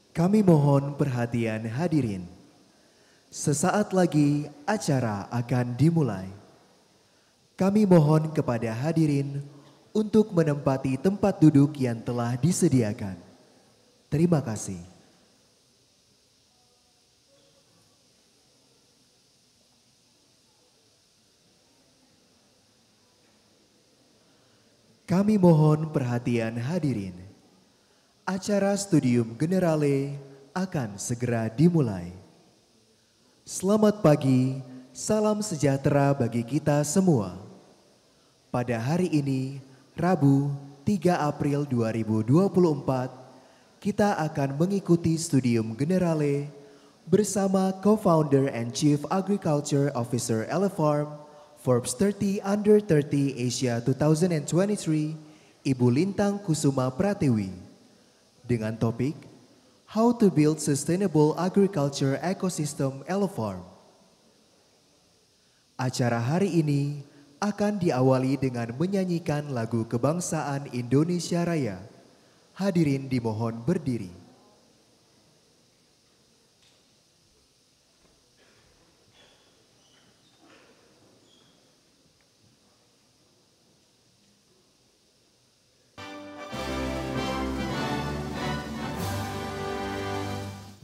Kami mohon perhatian hadirin. Sesaat lagi acara akan dimulai. Kami mohon kepada hadirin untuk menempati tempat duduk yang telah disediakan. Terima kasih. Kami mohon perhatian hadirin. Acara Studium Generale akan segera dimulai. Selamat pagi, salam sejahtera bagi kita semua. Pada hari ini, Rabu 3 April 2024, kita akan mengikuti Studium Generale bersama Co-Founder and Chief Agriculture Officer Elefarm, Forbes 30 Under 30 Asia 2023, Ibu Lintang Kusuma Pratiwi, dengan topik How to Build Sustainable Agriculture Ecosystem Elefarm. Acara hari ini akan diawali dengan menyanyikan lagu kebangsaan Indonesia Raya. Hadirin dimohon berdiri.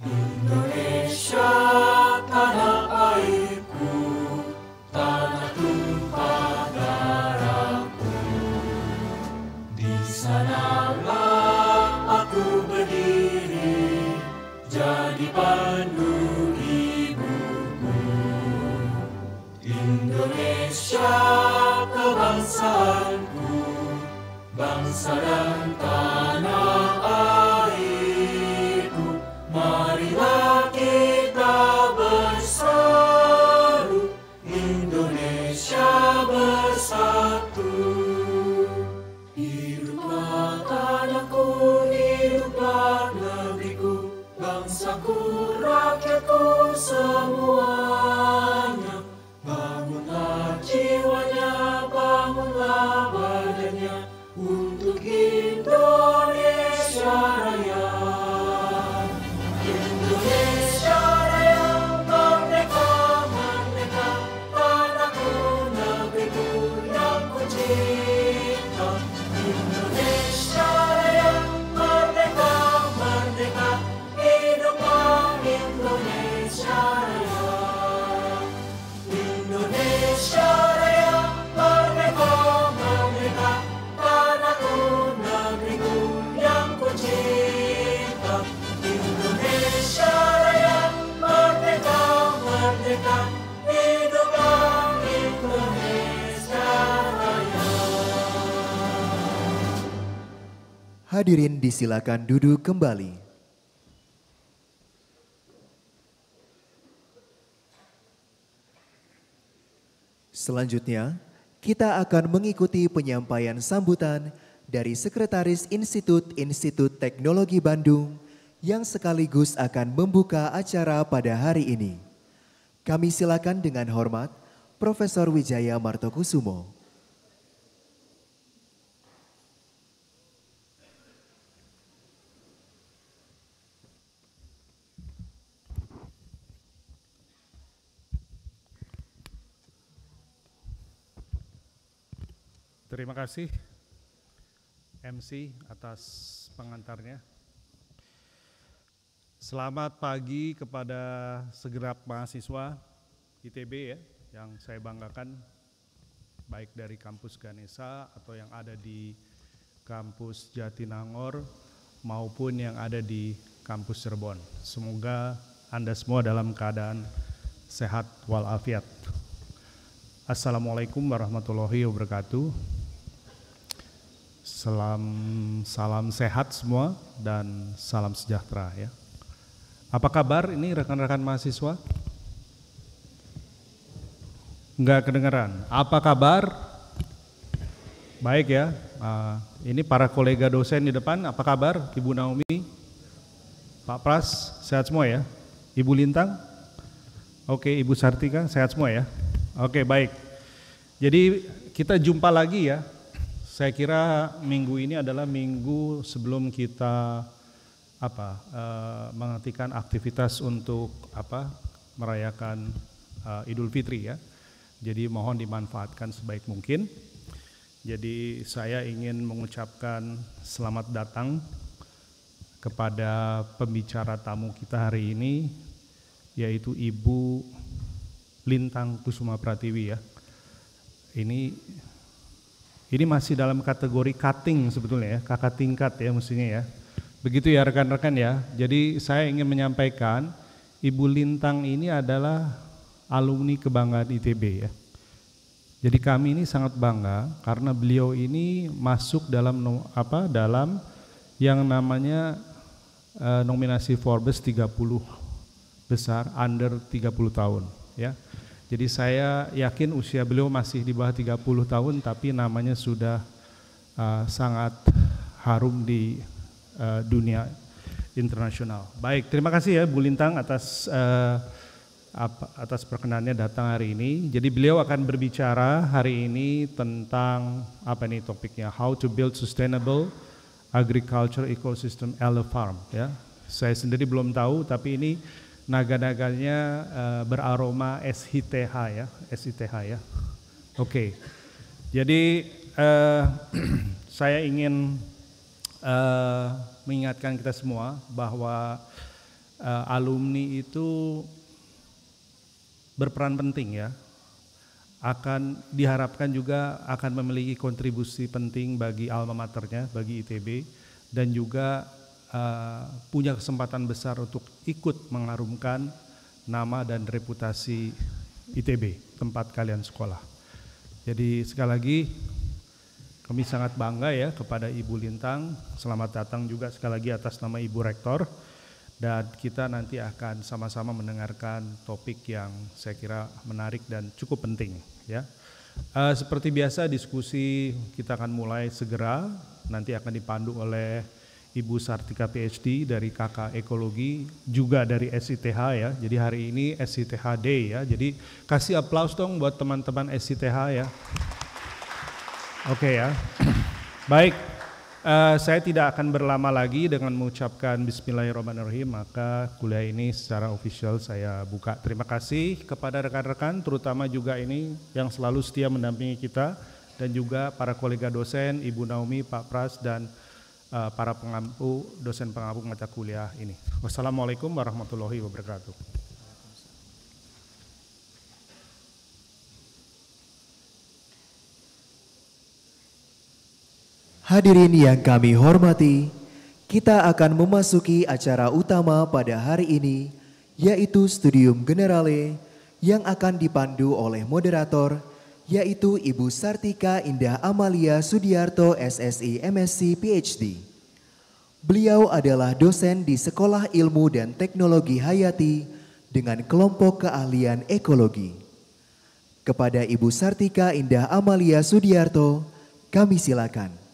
Indonesia, tanah airku, tanah tumpah darahku. Di sanalah aku berdiri, jadi pandu ibuku. Indonesia, kebangsaanku, bangsa dan tanah airku. Marilah kita berseru, Indonesia bersatu. Hiduplah tanahku, hiduplah negeriku, bangsaku, rakyatku semuanya. Bangunlah jiwanya, bangunlah badannya, untuk Indonesia Raya. Indonesia Raya, merdeka, merdeka, tanahku, negeriku yang ku cinta. Indonesia Raya, merdeka, merdeka, hiduplah Indonesia Raya. Indonesia Raya, merdeka, merdeka, tanahku, negeriku yang ku cinta. Indonesia Raya, merdeka, merdeka, hiduplah Indonesia Raya. Hadirin disilakan duduk kembali. Selanjutnya, kita akan mengikuti penyampaian sambutan dari Sekretaris Institut Teknologi Bandung yang sekaligus akan membuka acara pada hari ini. Kami silakan dengan hormat Profesor Wijaya Martokusumo. Terima kasih MC atas pengantarnya. Selamat pagi kepada segenap mahasiswa ITB ya, yang saya banggakan, baik dari kampus Ganesha atau yang ada di kampus Jatinangor maupun yang ada di kampus Cirebon. Semoga Anda semua dalam keadaan sehat walafiat. Assalamualaikum warahmatullahi wabarakatuh. Salam sehat semua dan salam sejahtera ya. Apa kabar ini rekan-rekan mahasiswa? Enggak kedengaran. Apa kabar? Baik ya. Ini para kolega dosen di depan, apa kabar? Ibu Naomi, Pak Pras, sehat semua ya? Ibu Lintang? Oke, Ibu Sartika, sehat semua ya? Oke, baik. Jadi kita jumpa lagi ya. Saya kira minggu ini adalah minggu sebelum kita menghentikan aktivitas untuk merayakan Idul Fitri ya. Jadi mohon dimanfaatkan sebaik mungkin. Jadi saya ingin mengucapkan selamat datang kepada pembicara tamu kita hari ini, yaitu Ibu Lintang Kusuma Pratiwi ya. Ini masih dalam kategori cutting sebetulnya ya, kakak tingkat ya mestinya ya. Begitu ya rekan-rekan ya. Jadi saya ingin menyampaikan Ibu Lintang ini adalah alumni kebanggaan ITB ya. Jadi kami ini sangat bangga karena beliau ini masuk dalam dalam yang namanya nominasi Forbes 30 besar under 30 tahun ya. Jadi saya yakin usia beliau masih di bawah 30 tahun tapi namanya sudah sangat harum di dunia internasional. Baik, terima kasih ya Bu Lintang atas perkenannya datang hari ini. Jadi beliau akan berbicara hari ini tentang topiknya, how to build sustainable agriculture ecosystem at the farm ya. Saya sendiri belum tahu tapi ini naga-naganya beraroma SITH ya. Oke. Jadi saya ingin mengingatkan kita semua bahwa alumni itu berperan penting ya, akan diharapkan juga akan memiliki kontribusi penting bagi alma maternya, bagi ITB, dan juga punya kesempatan besar untuk ikut mengharumkan nama dan reputasi ITB, tempat kalian sekolah. Jadi sekali lagi kami sangat bangga ya kepada Ibu Lintang, selamat datang juga sekali lagi atas nama Ibu Rektor. Dan kita nanti akan sama-sama mendengarkan topik yang saya kira menarik dan cukup penting ya. Seperti biasa diskusi kita akan mulai segera, nanti akan dipandu oleh Ibu Sartika PhD dari KK Ekologi, juga dari SITH ya. Jadi hari ini SITH Day ya, jadi kasih aplaus dong buat teman-teman SITH ya. Oke ya, baik. Saya tidak akan berlama lagi dengan mengucapkan Bismillahirrahmanirrahim, maka kuliah ini secara official saya buka. Terima kasih kepada rekan-rekan, terutama juga ini yang selalu setia mendampingi kita, dan juga para kolega dosen, Ibu Naomi, Pak Pras, dan para pengampu, dosen pengampu mata kuliah ini. Wassalamualaikum warahmatullahi wabarakatuh. Hadirin yang kami hormati, kita akan memasuki acara utama pada hari ini, yaitu Studium Generale yang akan dipandu oleh moderator, yaitu Ibu Sartika Indah Amalia Sudiarto SSI MSc PhD. Beliau adalah dosen di Sekolah Ilmu dan Teknologi Hayati dengan kelompok keahlian ekologi. Kepada Ibu Sartika Indah Amalia Sudiarto, kami silakan.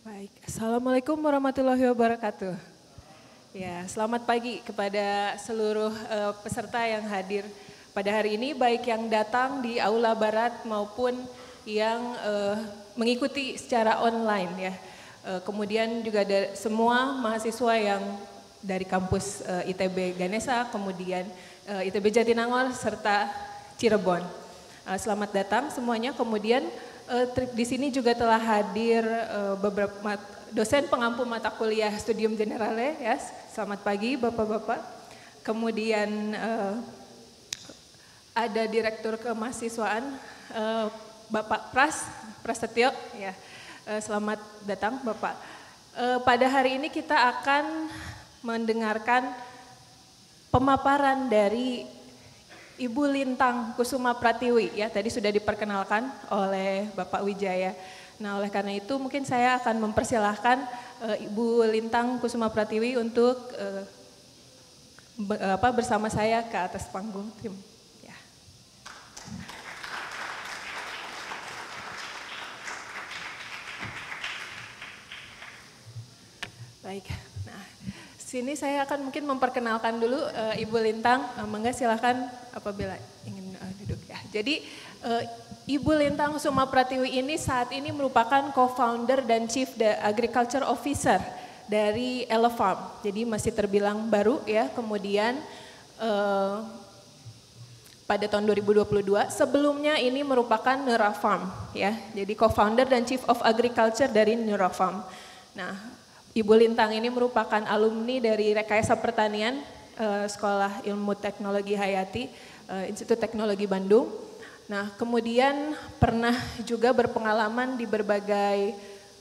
Baik, Assalamualaikum warahmatullahi wabarakatuh. Ya, selamat pagi kepada seluruh peserta yang hadir pada hari ini, baik yang datang di Aula Barat maupun yang mengikuti secara online ya. Kemudian juga ada semua mahasiswa yang dari kampus ITB Ganesha, kemudian ITB Jatinangor serta Cirebon. Selamat datang semuanya. Kemudian di sini juga telah hadir beberapa dosen pengampu mata kuliah Studium Generale ya. Selamat pagi Bapak-bapak. Kemudian ada Direktur Kemahasiswaan Bapak Prasetyo ya. Selamat datang Bapak. Pada hari ini kita akan mendengarkan pemaparan dari Ibu Lintang Kusuma Pratiwi ya, tadi sudah diperkenalkan oleh Bapak Wijaya. Nah, oleh karena itu mungkin saya akan mempersilahkan Ibu Lintang Kusuma Pratiwi untuk bersama saya ke atas panggung. Ya. Baik. Nah, sini saya akan mungkin memperkenalkan dulu Ibu Lintang. Mangga silakan apabila ingin duduk ya. Jadi Ibu Lintang Suma Pratiwi ini saat ini merupakan co-founder dan Chief Agriculture Officer dari Elefarm. Jadi masih terbilang baru ya. Kemudian pada tahun 2022, sebelumnya ini merupakan Neurafarm ya. Jadi co-founder dan Chief of Agriculture dari Neurafarm. Nah, Ibu Lintang ini merupakan alumni dari Rekayasa Pertanian Sekolah Ilmu Teknologi Hayati, Institut Teknologi Bandung. Nah, kemudian pernah juga berpengalaman di berbagai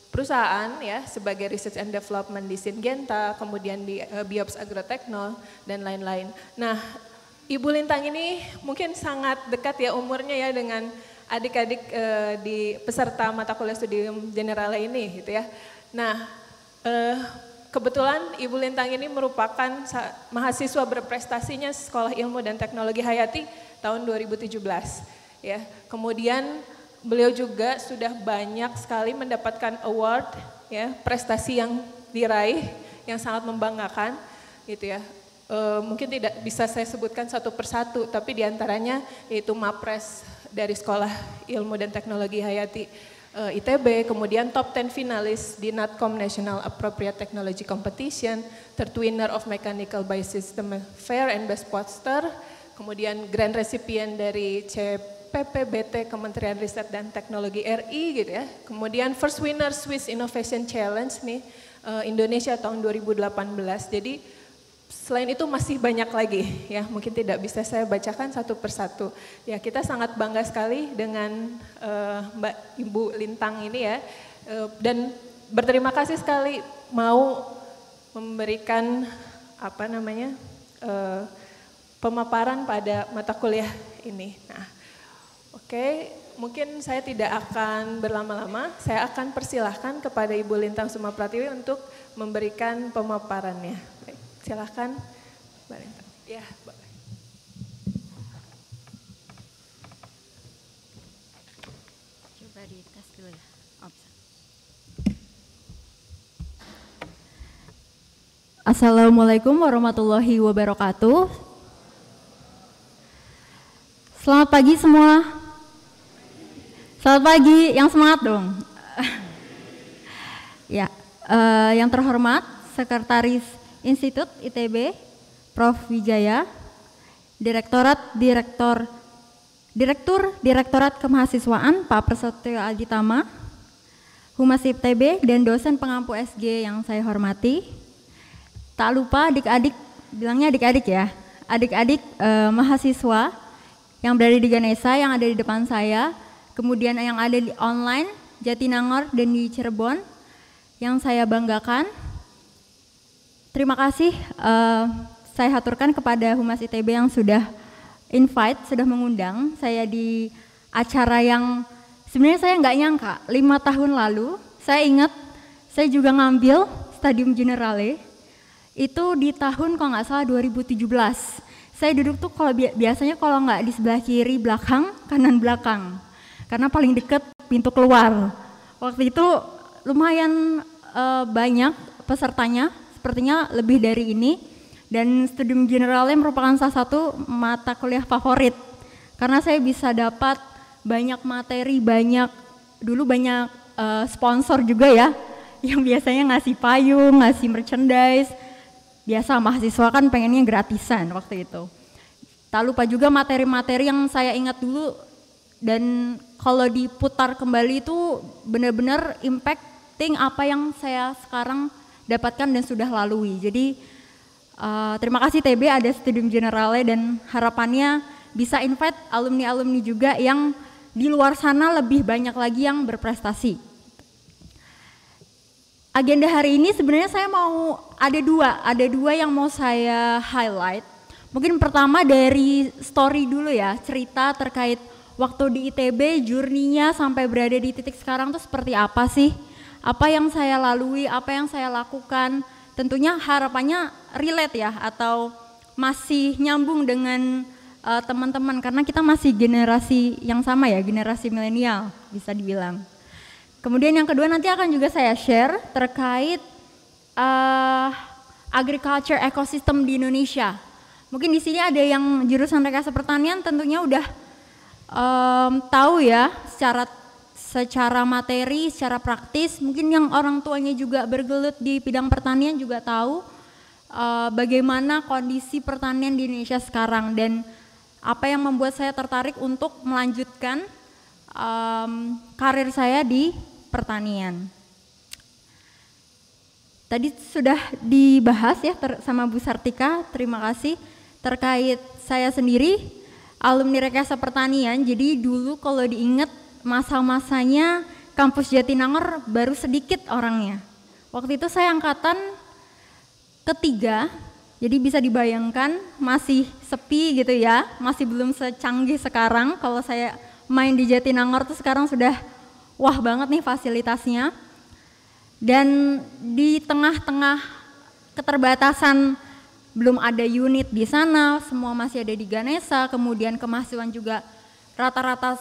perusahaan ya sebagai Research and Development di Syngenta, kemudian di Biops Agrotechno dan lain-lain. Nah, Ibu Lintang ini mungkin sangat dekat ya umurnya ya dengan adik-adik di peserta mata kuliah Studium Generale ini gitu ya. Nah, kebetulan Ibu Lintang ini merupakan mahasiswa berprestasinya Sekolah Ilmu dan Teknologi Hayati tahun 2017 ya. Kemudian beliau juga sudah banyak sekali mendapatkan award ya, prestasi yang diraih yang sangat membanggakan gitu ya. Mungkin tidak bisa saya sebutkan satu persatu, tapi diantaranya yaitu Mapres dari Sekolah Ilmu dan Teknologi Hayati ITB, kemudian top 10 finalis di NATCOM National Appropriate Technology Competition, third winner of Mechanical Biosystem Fair and Best Poster, kemudian grand recipient dari CPPBT Kementerian Riset dan Teknologi RI gitu ya, kemudian first winner Swiss Innovation Challenge nih Indonesia tahun 2018. Jadi selain itu masih banyak lagi ya, mungkin tidak bisa saya bacakan satu persatu. Ya, kita sangat bangga sekali dengan Mbak Ibu Lintang ini ya, dan berterima kasih sekali mau memberikan pemaparan pada mata kuliah ini. Nah, oke, mungkin saya tidak akan berlama-lama, saya akan persilahkan kepada Ibu Lintang Suma Pratiwi untuk memberikan pemaparannya. Baik. Silakan, Mbak Lintang. Ya, Mbak. Coba dites dulu ya. Oh, bisa. Assalamualaikum warahmatullahi wabarakatuh. Selamat pagi semua. Selamat pagi, yang semangat dong. Ya, yang terhormat Sekretaris Institut ITB, Prof. Wijaya, Direktorat Kemahasiswaan Pak Prasetyo Aditama, Humas ITB dan dosen pengampu SG yang saya hormati. Tak lupa adik-adik, bilangnya adik-adik ya, adik-adik mahasiswa yang berada di Ganesha yang ada di depan saya, kemudian yang ada di online, Jatinangor dan di Cirebon, yang saya banggakan. Terima kasih saya haturkan kepada Humas ITB yang sudah sudah mengundang saya di acara yang sebenarnya saya nggak nyangka. 5 tahun lalu saya ingat saya juga ngambil Studium Generale itu di tahun kalau nggak salah 2017. Saya duduk tuh kalau biasanya kalau nggak di sebelah kiri belakang, kanan belakang, karena paling deket pintu keluar. Waktu itu lumayan banyak pesertanya. Sepertinya lebih dari ini, dan Studium Generale merupakan salah satu mata kuliah favorit karena saya bisa dapat banyak materi, banyak sponsor juga ya yang biasanya ngasih payung, ngasih merchandise. Biasa mahasiswa kan pengennya gratisan waktu itu. Tak lupa juga materi-materi yang saya ingat dulu dan kalau diputar kembali itu benar-benar impacting apa yang saya sekarang dapatkan dan sudah lalui. Jadi terima kasih TB ada Studium Generale dan harapannya bisa invite alumni-alumni juga yang di luar sana lebih banyak lagi yang berprestasi. Agenda hari ini sebenarnya saya mau ada dua yang mau saya highlight. Mungkin pertama dari story dulu ya, cerita terkait waktu di ITB, journey-nya sampai berada di titik sekarang tuh seperti apa sih? Apa yang saya lalui, apa yang saya lakukan, tentunya harapannya relate ya atau masih nyambung dengan teman-teman karena kita masih generasi yang sama ya, generasi milenial bisa dibilang. Kemudian yang kedua nanti akan juga saya share terkait agriculture ecosystem di Indonesia. Mungkin di sini ada yang jurusan rekayasa pertanian tentunya udah tahu ya secara materi, secara praktis, mungkin yang orang tuanya juga bergelut di bidang pertanian juga tahu bagaimana kondisi pertanian di Indonesia sekarang dan apa yang membuat saya tertarik untuk melanjutkan karir saya di pertanian. Tadi sudah dibahas ya sama Bu Sartika, terima kasih, terkait saya sendiri alumni Rekayasa Pertanian. Jadi dulu kalau diingat masa-masanya kampus Jatinangor baru sedikit orangnya. Waktu itu saya angkatan ketiga, jadi bisa dibayangkan masih sepi gitu ya, masih belum secanggih sekarang. Kalau saya main di Jatinangor tuh sekarang sudah wah banget nih fasilitasnya. Dan di tengah-tengah keterbatasan belum ada unit di sana, semua masih ada di Ganesha, kemudian kemahasiswaan juga rata-rata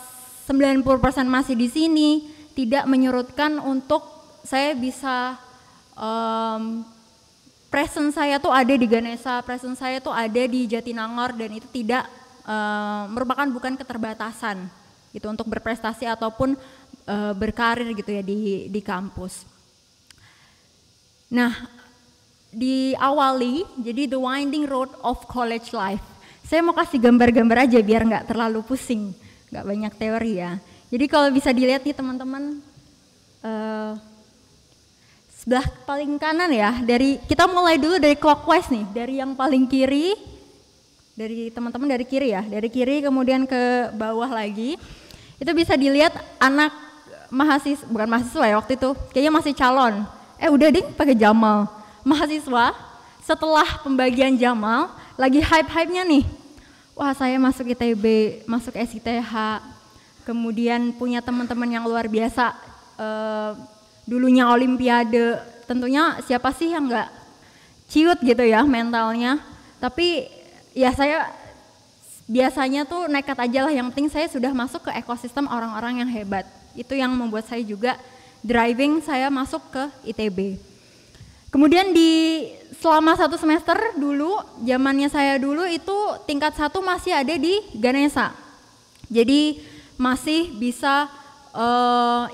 90% masih di sini, tidak menyurutkan untuk saya bisa presence saya tuh ada di Ganesha, presence saya tuh ada di Jatinangor dan itu tidak merupakan bukan keterbatasan gitu untuk berprestasi ataupun berkarir gitu ya di kampus. Nah, diawali jadi the winding road of college life. Saya mau kasih gambar-gambar aja biar nggak terlalu pusing, nggak banyak teori ya. Jadi kalau bisa dilihat nih teman-teman, sebelah paling kanan ya, kita mulai dulu dari clockwise nih, dari yang paling kiri, dari teman-teman dari kiri ya, dari kiri kemudian ke bawah lagi. Itu bisa dilihat anak mahasiswa, bukan mahasiswa ya waktu itu, kayaknya masih calon. Udah ding pakai Jamal. Mahasiswa setelah pembagian Jamal lagi hype-hype-nya nih. Wah, saya masuk ITB, masuk SITH. Kemudian punya teman-teman yang luar biasa. Dulunya olimpiade. Tentunya siapa sih yang enggak ciut gitu ya mentalnya. Tapi ya saya biasanya tuh nekat aja lah, yang penting saya sudah masuk ke ekosistem orang-orang yang hebat. Itu yang membuat saya juga driving saya masuk ke ITB. Kemudian selama 1 semester dulu, zamannya saya dulu itu tingkat 1 masih ada di Ganesha. Jadi masih bisa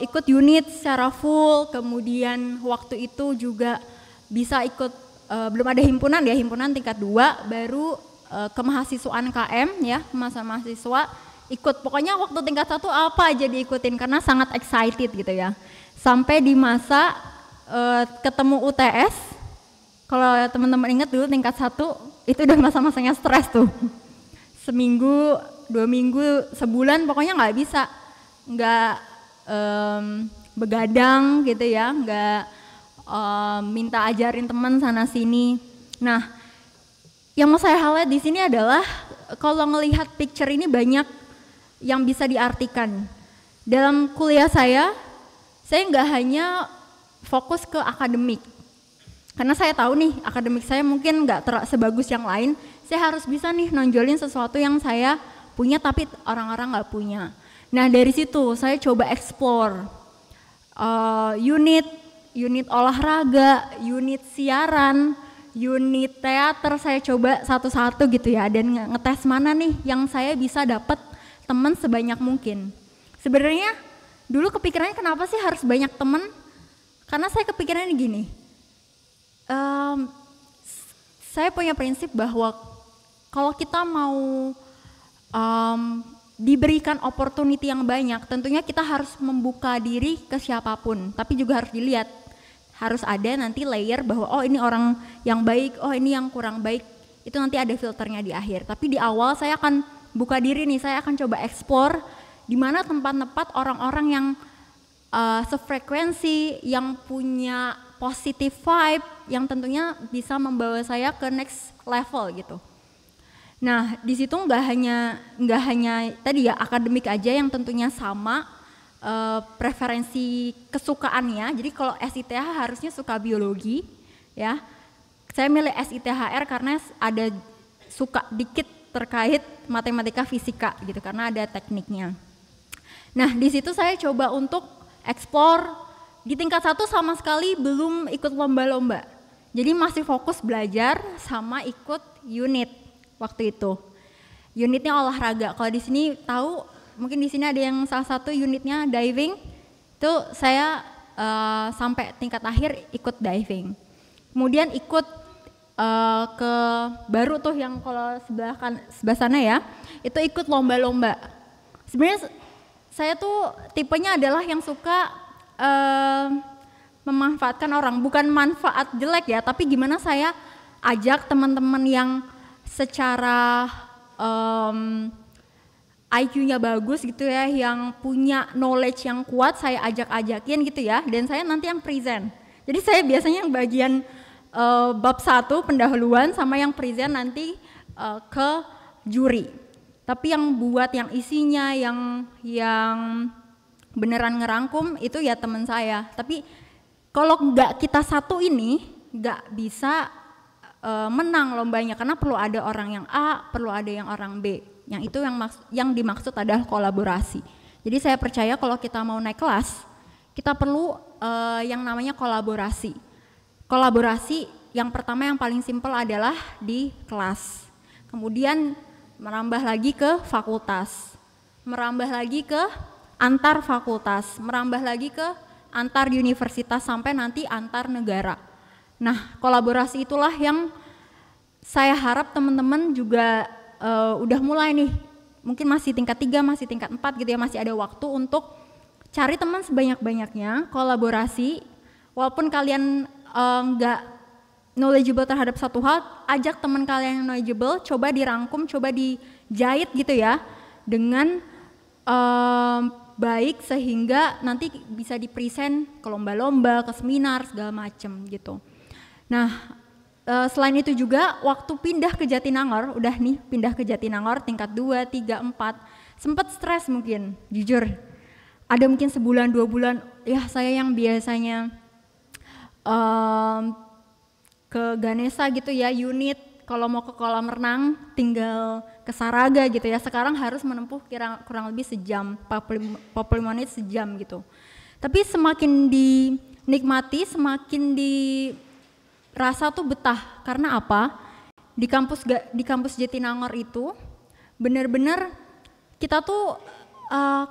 ikut unit secara full, kemudian waktu itu juga bisa ikut, belum ada himpunan ya, himpunan tingkat 2, baru kemahasiswaan KM ya, masa mahasiswa ikut. Pokoknya waktu tingkat 1 apa aja diikutin karena sangat excited gitu ya. Sampai di masa ketemu UTS, kalau teman-teman ingat dulu tingkat 1 itu udah masa-masanya stres tuh. Seminggu, 2 minggu, sebulan pokoknya nggak bisa, nggak begadang gitu ya, nggak minta ajarin teman sana sini. Nah, yang mau saya highlight di sini adalah kalau ngelihat picture ini banyak yang bisa diartikan. Dalam kuliah saya nggak hanya fokus ke akademik, karena saya tahu nih akademik saya mungkin nggak sebagus yang lain. Saya harus bisa nih nonjolin sesuatu yang saya punya tapi orang-orang nggak punya. Nah dari situ saya coba explore unit olahraga, unit siaran, unit teater. Saya coba satu-satu gitu ya, dan ngetes mana nih yang saya bisa dapat teman sebanyak mungkin. Sebenarnya dulu kepikirannya kenapa sih harus banyak teman? Karena saya kepikirannya gini, saya punya prinsip bahwa kalau kita mau diberikan opportunity yang banyak, tentunya kita harus membuka diri ke siapapun, tapi juga harus dilihat, harus ada nanti layer bahwa oh ini orang yang baik, oh ini yang kurang baik, itu nanti ada filternya di akhir. Tapi di awal saya akan buka diri nih, saya akan coba explore di mana tempat-tempat orang-orang yang sefrekuensi, yang punya positive vibe, yang tentunya bisa membawa saya ke next level gitu. Nah di situ nggak hanya tadi ya akademik aja yang tentunya sama preferensi kesukaannya. Jadi kalau SITH harusnya suka biologi ya, saya milih SITHR karena ada suka dikit terkait matematika fisika gitu karena ada tekniknya. Nah di situ saya coba untuk explore. Di tingkat 1 sama sekali belum ikut lomba-lomba, jadi masih fokus belajar sama ikut unit waktu itu. Unitnya olahraga, kalau di sini tahu mungkin di sini ada yang salah satu unitnya diving, itu saya sampai tingkat akhir ikut diving. Kemudian ikut ke baru tuh yang kalau sebelah sana ya, itu ikut lomba-lomba. Sebenarnya saya tuh tipenya adalah yang suka memanfaatkan orang, bukan manfaat jelek ya, tapi gimana saya ajak teman-teman yang secara IQ-nya bagus gitu ya, yang punya knowledge yang kuat, saya ajak-ajakin gitu ya, dan saya nanti yang present. Jadi saya biasanya yang bagian bab 1 pendahuluan sama yang present nanti ke juri. Tapi yang buat yang isinya, yang beneran ngerangkum itu ya teman saya. Tapi kalau nggak kita satu ini nggak bisa menang lombanya, karena perlu ada orang yang A, perlu ada yang orang B. Yang itu yang dimaksud adalah kolaborasi. Jadi saya percaya kalau kita mau naik kelas, kita perlu yang namanya kolaborasi. Kolaborasi yang pertama yang paling simpel adalah di kelas. Kemudian merambah lagi ke fakultas, merambah lagi ke antar fakultas, merambah lagi ke antar universitas sampai nanti antar negara. Nah, kolaborasi itulah yang saya harap teman-teman juga udah mulai nih, mungkin masih tingkat 3, masih tingkat 4 gitu ya, masih ada waktu untuk cari teman sebanyak-banyaknya, kolaborasi, walaupun kalian nggak knowledgeable terhadap satu hal, ajak teman kalian yang knowledgeable, coba dirangkum, coba dijahit gitu ya, dengan baik sehingga nanti bisa dipresent ke lomba-lomba, ke seminar segala macem gitu. Nah, selain itu juga waktu pindah ke Jatinangor, udah nih pindah ke Jatinangor tingkat 2, 3, 4, sempat stres mungkin, jujur. Ada mungkin sebulan, 2 bulan, ya saya yang biasanya ke Ganesha gitu ya, unit, kalau mau ke kolam renang tinggal ke Saraga gitu ya, sekarang harus menempuh kurang lebih sejam, 45 menit sejam gitu. Tapi semakin dinikmati, semakin dirasa tuh betah. Karena apa? Di kampus Jatinangor itu benar-benar kita tuh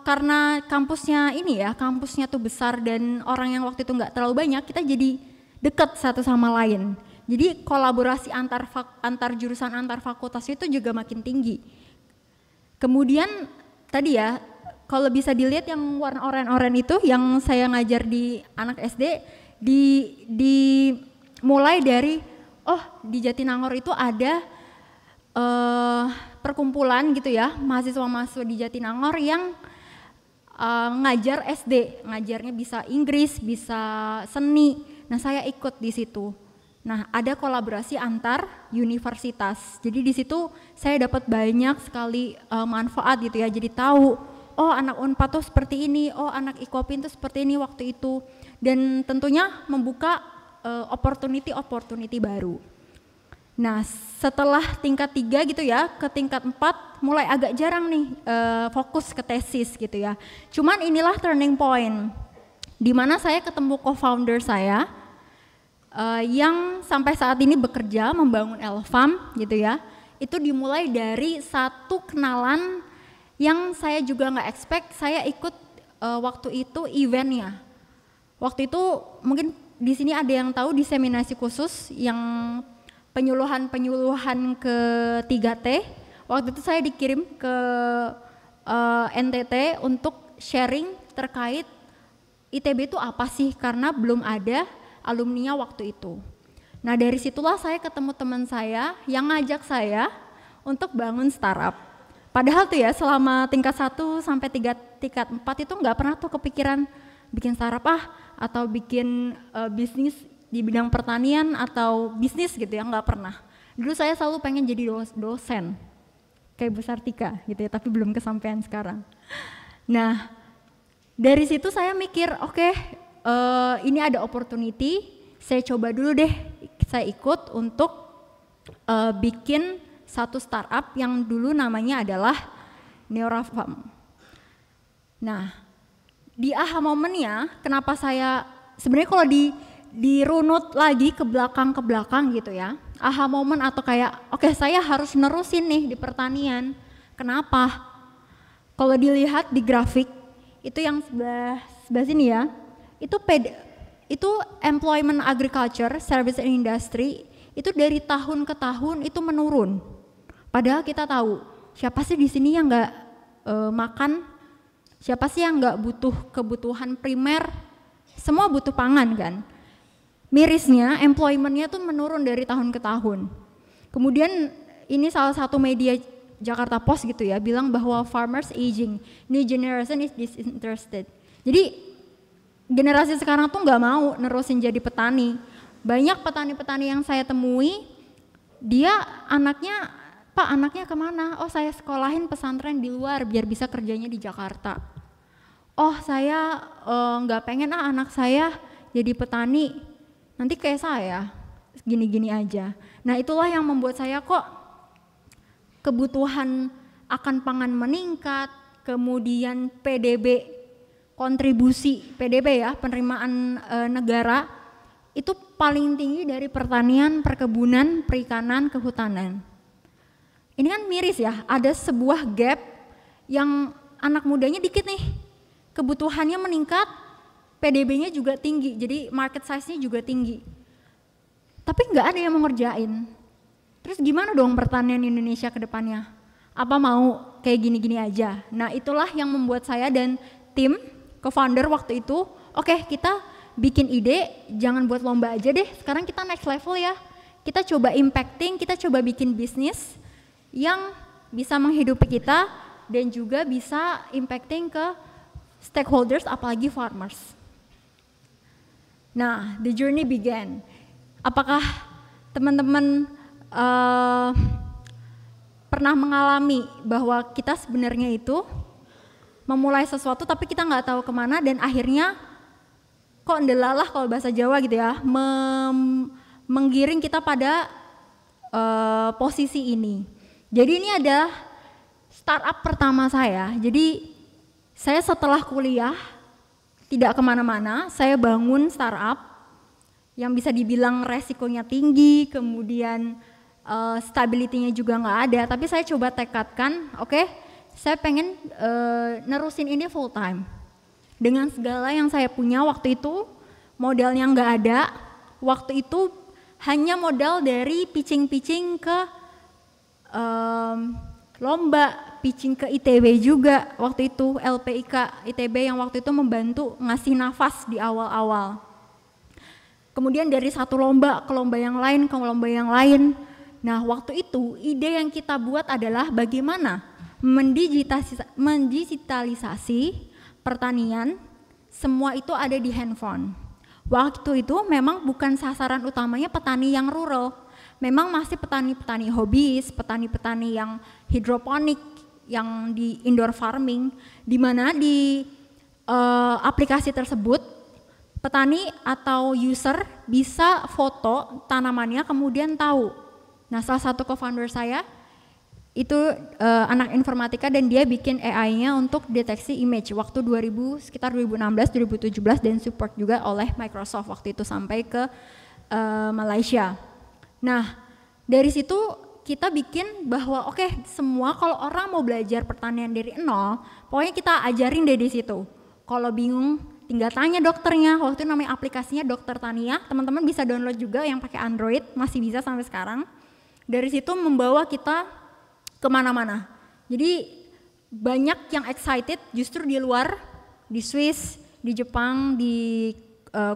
karena kampusnya ini ya, kampusnya tuh besar dan orang yang waktu itu nggak terlalu banyak, kita jadi dekat satu sama lain. Jadi kolaborasi antar jurusan, antar fakultas itu juga makin tinggi. Kemudian tadi ya, kalau bisa dilihat yang warna oranye-oranye itu yang saya ngajar di anak SD, mulai dari di Jatinangor itu ada perkumpulan gitu ya, mahasiswa-mahasiswa di Jatinangor yang ngajar SD, ngajarnya bisa Inggris, bisa seni. Nah, saya ikut di situ. Nah, ada kolaborasi antar universitas. Jadi di situ saya dapat banyak sekali manfaat gitu ya. Jadi tahu, oh anak Unpad tuh seperti ini, oh anak Ikopin tuh seperti ini waktu itu. Dan tentunya membuka opportunity baru. Nah, setelah tingkat 3 gitu ya, ke tingkat 4 mulai agak jarang nih fokus ke tesis gitu ya. Cuman inilah turning point, di mana saya ketemu co-founder saya, yang sampai saat ini bekerja membangun Elfam gitu ya. Itu dimulai dari satu kenalan yang saya juga nggak expect. Saya ikut waktu itu eventnya. Waktu itu mungkin di sini ada yang tahu diseminasi khusus yang penyuluhan ke 3T. Waktu itu saya dikirim ke NTT untuk sharing terkait ITB itu apa sih, karena belum ada alumninya waktu itu. Nah, dari situlah saya ketemu teman saya yang ngajak saya untuk bangun startup. Padahal tuh ya selama tingkat 1 sampai tingkat 4 itu nggak pernah tuh kepikiran bikin startup atau bikin bisnis di bidang pertanian atau bisnis gitu ya, nggak pernah. Dulu saya selalu pengen jadi dosen kayak Bu Sartika gitu ya, tapi belum kesampaian sekarang. Nah, dari situ saya mikir, oke, ini ada opportunity, saya coba dulu deh, saya ikut untuk bikin satu startup yang dulu namanya adalah Neorafam. Nah, di aha momennya, kenapa saya sebenarnya kalau dirunut lagi ke belakang gitu ya, aha momen atau kayak, oke, saya harus nerusin nih di pertanian. Kenapa? Kalau dilihat di grafik itu yang sebelah sini ya, itu employment agriculture, service and industry itu dari tahun ke tahun itu menurun. Padahal kita tahu siapa sih di sini yang nggak makan, siapa sih yang nggak butuh kebutuhan primer, semua butuh pangan kan. Mirisnya employment-nya tuh menurun dari tahun ke tahun. Kemudian ini salah satu media Jakarta Post gitu ya, bilang bahwa farmers aging, new generation is disinterested. Jadi generasi sekarang tuh nggak mau nerusin jadi petani. Banyak petani-petani yang saya temui, dia anaknya, Pak anaknya kemana? Oh saya sekolahin pesantren di luar biar bisa kerjanya di Jakarta. Oh saya nggak pengen anak saya jadi petani, nanti kayak saya, gini-gini aja. Nah itulah yang membuat saya kok kebutuhan akan pangan meningkat, kemudian PDB, kontribusi PDB ya, penerimaan negara, itu paling tinggi dari pertanian, perkebunan, perikanan, kehutanan. Ini kan miris ya, ada sebuah gap yang anak mudanya dikit nih, kebutuhannya meningkat, PDB-nya juga tinggi, jadi market size-nya juga tinggi. Tapi nggak ada yang mau ngerjain. Terus gimana dong pertanian Indonesia ke depannya? Apa mau kayak gini-gini aja? Nah itulah yang membuat saya dan tim co-founder waktu itu, oke, kita bikin ide, jangan buat lomba aja deh, sekarang kita next level ya. Kita coba impacting, kita coba bikin bisnis yang bisa menghidupi kita dan juga bisa impacting ke stakeholders apalagi farmers. Nah, the journey began. Apakah teman-teman pernah mengalami bahwa kita sebenarnya itu memulai sesuatu tapi kita nggak tahu kemana dan akhirnya kok ndelalah kalau bahasa Jawa gitu ya, menggiring kita pada posisi ini. Jadi ini ada startup pertama saya. Jadi saya setelah kuliah tidak kemana-mana, saya bangun startup yang bisa dibilang resikonya tinggi, kemudian stability-nya juga nggak ada, tapi saya coba tekadkan, oke, saya pengen nerusin ini full time. Dengan segala yang saya punya waktu itu, modalnya nggak ada, waktu itu hanya modal dari pitching-pitching ke lomba, pitching ke ITB juga, waktu itu LPIK ITB yang waktu itu membantu ngasih nafas di awal-awal. Kemudian dari satu lomba ke lomba yang lain, ke lomba yang lain. Nah waktu itu ide yang kita buat adalah bagaimana mendigitalisasi pertanian, semua itu ada di handphone. Waktu itu memang bukan sasaran utamanya petani yang rural, memang masih petani-petani hobis, petani-petani yang hidroponik, yang di indoor farming, di mana di aplikasi tersebut petani atau user bisa foto tanamannya kemudian tahu. Nah salah satu co-founder saya itu anak informatika dan dia bikin AI-nya untuk deteksi image waktu sekitar 2016-2017 dan support juga oleh Microsoft waktu itu sampai ke Malaysia. Nah dari situ kita bikin bahwa oke, semua kalau orang mau belajar pertanian dari nol, pokoknya kita ajarin deh di situ. Kalau bingung tinggal tanya dokternya, waktu itu namanya aplikasinya Dokter Tania, teman-teman bisa download juga yang pakai Android, masih bisa sampai sekarang. Dari situ membawa kita kemana-mana. Jadi banyak yang excited justru di luar, di Swiss, di Jepang, di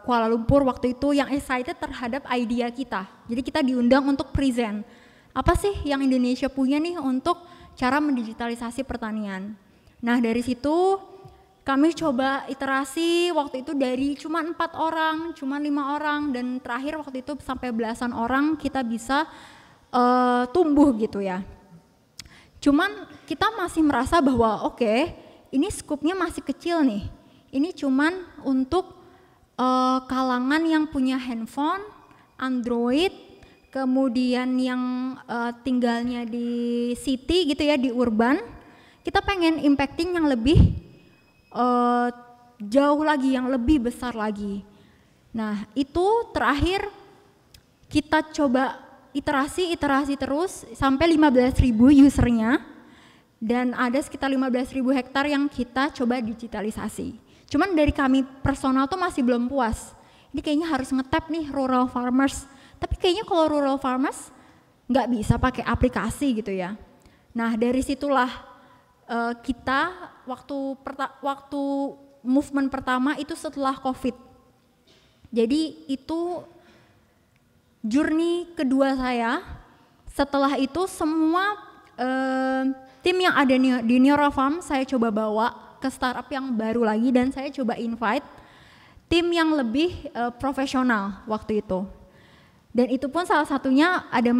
Kuala Lumpur waktu itu yang excited terhadap idea kita. Jadi kita diundang untuk present. Apa sih yang Indonesia punya nih untuk cara mendigitalisasi pertanian. Nah dari situ kami coba iterasi waktu itu dari cuma 4 orang, cuma 5 orang dan terakhir waktu itu sampai belasan orang kita bisa tumbuh gitu ya. Cuman kita masih merasa bahwa oke, ini skupnya masih kecil nih. Ini cuman untuk kalangan yang punya handphone, Android, kemudian yang tinggalnya di city gitu ya, di urban. Kita pengen impacting yang lebih jauh lagi, yang lebih besar lagi. Nah itu terakhir kita coba iterasi terus sampai 15.000 usernya Dan ada sekitar 15.000 hektar yang kita coba digitalisasi. Cuman dari kami personal tuh masih belum puas. Ini kayaknya harus nge-tap nih rural farmers. Tapi kayaknya kalau rural farmers nggak bisa pakai aplikasi gitu ya. Nah dari situlah kita waktu movement pertama itu setelah COVID. Jadi itu journey kedua saya. Setelah itu semua tim yang ada di Neurofarm saya coba bawa ke startup yang baru lagi dan saya coba invite tim yang lebih profesional waktu itu. Dan itu pun salah satunya ada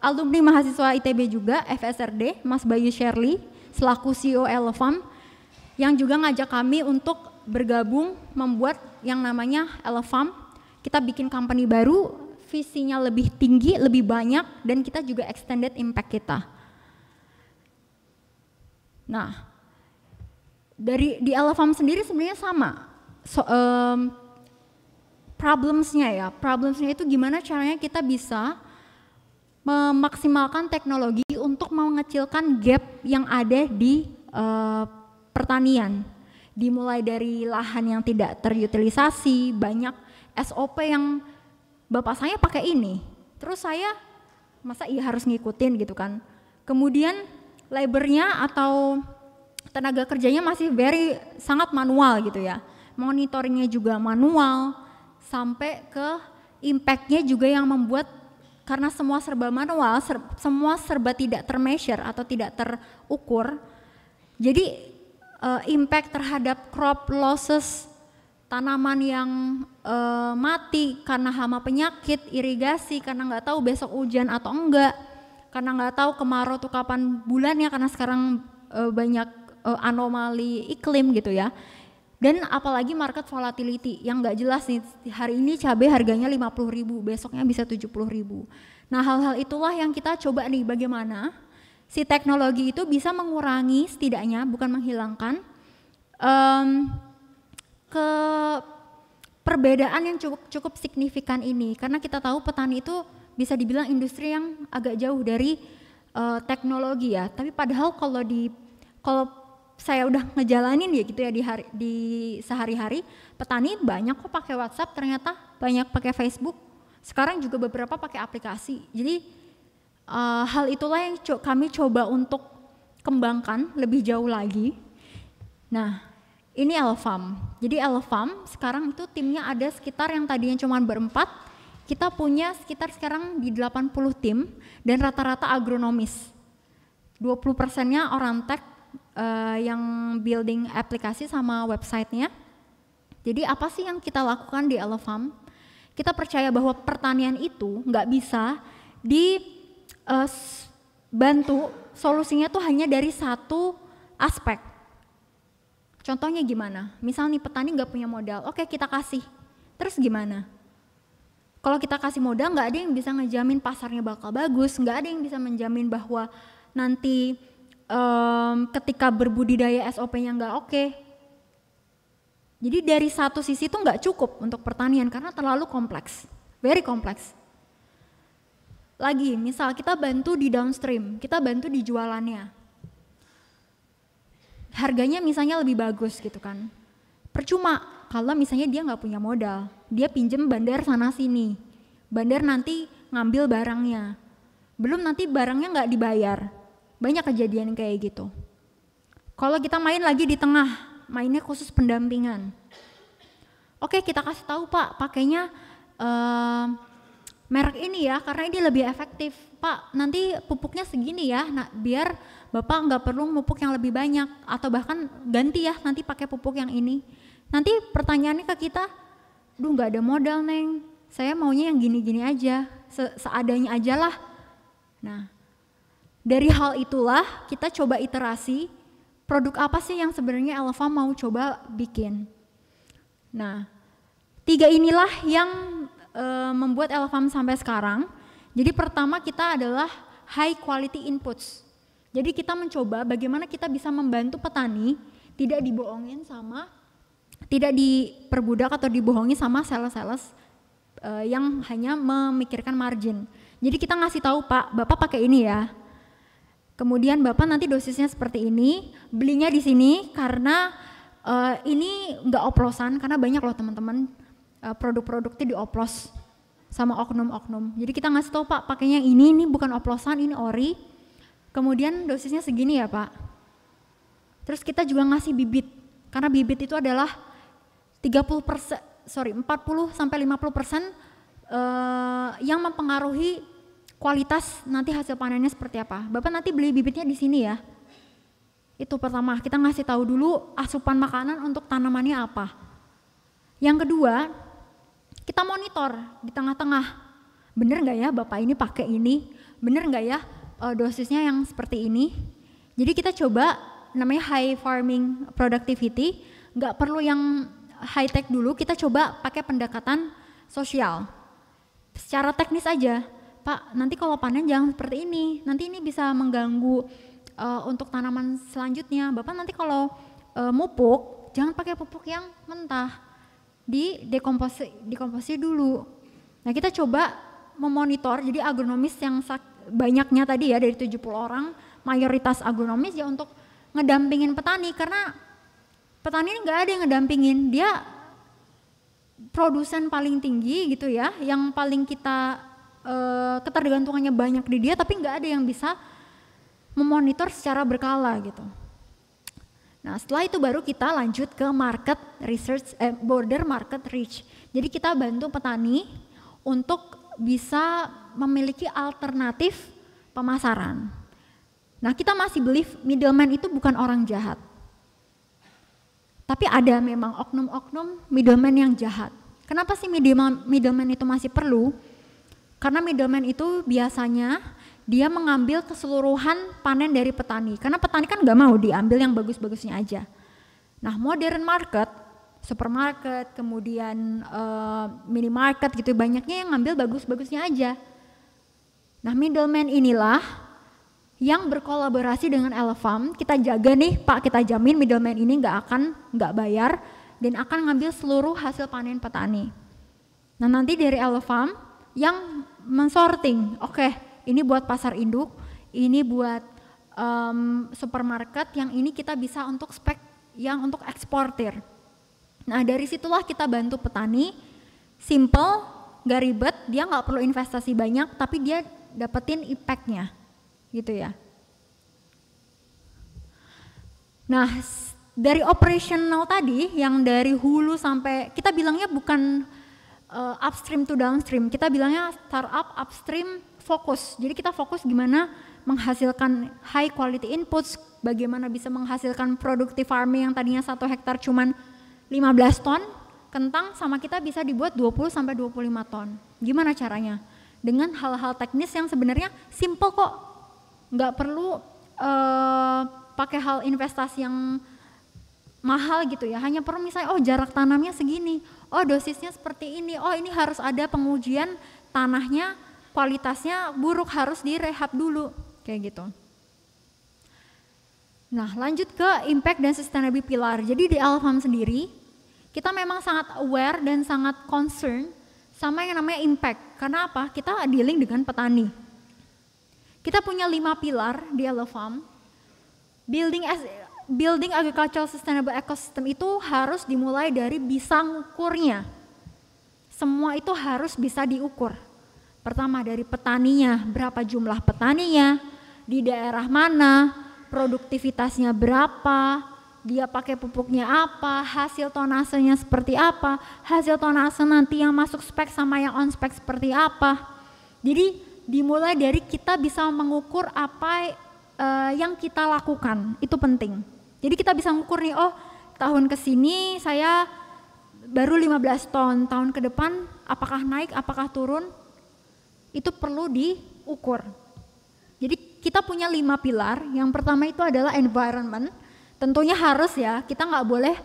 alumni mahasiswa ITB juga, FSRD, Mas Bayu Sherly, selaku CEO Elefarm, yang juga ngajak kami untuk bergabung membuat yang namanya Elefarm. Kita bikin company baru, visinya lebih tinggi, lebih banyak, dan kita juga extended impact kita. Nah, di Elefarm sendiri sebenarnya sama. Problemsnya itu gimana caranya kita bisa memaksimalkan teknologi untuk mengecilkan gap yang ada di pertanian. Dimulai dari lahan yang tidak terutilisasi, banyak SOP yang bapak saya pakai ini, terus saya masa iya harus ngikutin gitu kan. Kemudian labornya atau tenaga kerjanya masih sangat manual gitu ya. Monitoringnya juga manual, sampai ke impactnya juga yang membuat karena semua serba manual, semua serba tidak termeasure atau tidak terukur. Jadi impact terhadap crop losses, tanaman yang mati karena hama penyakit, irigasi karena nggak tahu besok hujan atau enggak, karena nggak tahu kemarau tuh kapan bulannya karena sekarang banyak anomali iklim gitu ya. Dan apalagi market volatility yang nggak jelas nih, hari ini cabai harganya 50.000, besoknya bisa 70.000. Nah hal-hal itulah yang kita coba nih bagaimana si teknologi itu bisa mengurangi setidaknya, bukan menghilangkan, ke perbedaan yang cukup signifikan ini. Karena kita tahu petani itu bisa dibilang industri yang agak jauh dari teknologi ya, tapi padahal kalau saya udah ngejalanin ya gitu ya di sehari-hari, petani banyak kok pakai WhatsApp, ternyata banyak pakai Facebook, sekarang juga beberapa pakai aplikasi. Jadi hal itulah yang kami coba untuk kembangkan lebih jauh lagi. Nah ini Elefarm, jadi Elefarm sekarang itu timnya ada sekitar yang tadinya cuma berempat, kita punya sekitar sekarang di 80 tim dan rata-rata agronomis, 20%-nya orang tech, yang building aplikasi sama websitenya. Jadi apa sih yang kita lakukan di Elefarm? Kita percaya bahwa pertanian itu nggak bisa dibantu, solusinya tuh hanya dari satu aspek. Contohnya gimana? Misal nih petani nggak punya modal, oke kita kasih, terus gimana? Kalau kita kasih modal nggak ada yang bisa ngejamin pasarnya bakal bagus, nggak ada yang bisa menjamin bahwa nanti ketika berbudidaya SOP-nya nggak oke. Jadi dari satu sisi itu nggak cukup untuk pertanian karena terlalu kompleks, very kompleks. Lagi misal kita bantu di downstream, kita bantu di jualannya, harganya misalnya lebih bagus gitu kan. Percuma kalau misalnya dia nggak punya modal, dia pinjem bandar sana sini, bandar nanti ngambil barangnya, belum nanti barangnya nggak dibayar. Banyak kejadian kayak gitu. Kalau kita main lagi di tengah, mainnya khusus pendampingan. Oke kita kasih tahu Pak, pakainya merek ini ya karena ini lebih efektif. Pak nanti pupuknya segini ya, nah, biar Bapak nggak perlu pupuk yang lebih banyak. Atau bahkan ganti ya nanti pakai pupuk yang ini. Nanti pertanyaannya ke kita, duh nggak ada modal Neng, saya maunya yang gini-gini aja, seadanya aja lah. Nah dari hal itulah kita coba iterasi produk apa sih yang sebenarnya Elefarm mau coba bikin. Nah 3 inilah yang membuat Elefarm sampai sekarang. Jadi pertama kita adalah high quality inputs. Jadi kita mencoba bagaimana kita bisa membantu petani tidak dibohongin sama, tidak diperbudak atau dibohongi sama sales-sales yang hanya memikirkan margin. Jadi kita ngasih tahu Pak, Bapak pakai ini ya. Kemudian Bapak nanti dosisnya seperti ini, belinya di sini karena ini nggak oplosan, karena banyak loh teman-teman produk-produknya dioplos sama oknum-oknum. Jadi kita ngasih tahu Pak, pakainya ini bukan oplosan, ini ori. Kemudian dosisnya segini ya Pak. Terus kita juga ngasih bibit, karena bibit itu adalah 40 sampai 50% yang mempengaruhi kualitas nanti hasil panennya seperti apa. Bapak nanti beli bibitnya di sini ya. Itu pertama, kita ngasih tahu dulu asupan makanan untuk tanamannya apa. Yang kedua, kita monitor di tengah-tengah. Bener nggak ya Bapak ini pakai ini? Bener nggak ya dosisnya yang seperti ini? Jadi kita coba namanya high farming productivity, nggak perlu yang high tech dulu, kita coba pakai pendekatan sosial. Secara teknis aja. Pak, nanti kalau panen jangan seperti ini, nanti ini bisa mengganggu untuk tanaman selanjutnya. Bapak nanti kalau mupuk, jangan pakai pupuk yang mentah, dekomposi dulu. Nah kita coba memonitor, jadi agronomis yang banyaknya tadi ya dari 70 orang, mayoritas agronomis ya untuk ngedampingin petani, karena petani ini nggak ada yang ngedampingin, dia produsen paling tinggi gitu ya, yang paling kita ketergantungannya banyak di dia, tapi nggak ada yang bisa memonitor secara berkala gitu. Nah setelah itu baru kita lanjut ke market research, border market reach. Jadi kita bantu petani untuk bisa memiliki alternatif pemasaran. Nah kita masih believe middleman itu bukan orang jahat. Tapi ada memang oknum-oknum middleman yang jahat. Kenapa sih middleman itu masih perlu? Karena middleman itu biasanya dia mengambil keseluruhan panen dari petani. Karena petani kan nggak mau diambil yang bagus-bagusnya aja. Nah modern market, supermarket, kemudian minimarket gitu, banyaknya yang ngambil bagus-bagusnya aja. Nah middleman inilah yang berkolaborasi dengan Elefarm. Kita jaga nih Pak, kita jamin middleman ini nggak bayar dan akan ngambil seluruh hasil panen petani. Nah nanti dari Elefarm yang mensorting, oke, ini buat pasar induk, ini buat supermarket, yang ini kita bisa untuk spek yang untuk eksportir. Nah dari situlah kita bantu petani, simple, gak ribet, dia nggak perlu investasi banyak, tapi dia dapetin impact-nya, gitu ya. Nah dari operational tadi, yang dari hulu sampai, kita bilangnya bukan upstream to downstream, kita bilangnya startup upstream fokus. Jadi kita fokus gimana menghasilkan high quality inputs, bagaimana bisa menghasilkan productive farming yang tadinya 1 hektar cuman 15 ton kentang, sama kita bisa dibuat 20 sampai 25 ton. Gimana caranya? Dengan hal-hal teknis yang sebenarnya simple kok, nggak perlu pakai hal investasi yang mahal gitu ya, hanya perlu misalnya jarak tanamnya segini, dosisnya seperti ini, ini harus ada pengujian tanahnya, kualitasnya buruk, harus direhab dulu, kayak gitu. Nah lanjut ke impact dan sustainability pilar. Jadi di Elefarm sendiri, kita memang sangat aware dan sangat concern sama yang namanya impact. Karena apa? Kita dealing dengan petani. Kita punya 5 pilar di Elefarm. Building agricultural sustainable ecosystem itu harus dimulai dari bisa ngukurnya. Semua itu harus bisa diukur. Pertama dari petaninya, berapa jumlah petaninya, di daerah mana, produktivitasnya berapa, dia pakai pupuknya apa, hasil tonasenya seperti apa, hasil tonase nanti yang masuk spek sama yang on spek seperti apa. Jadi dimulai dari kita bisa mengukur apa yang kita lakukan, itu penting. Jadi kita bisa mengukur nih, tahun kesini saya baru 15 ton, tahun ke depan apakah naik, apakah turun, itu perlu diukur. Jadi kita punya 5 pilar. Yang pertama itu adalah environment. Tentunya harus ya, kita nggak boleh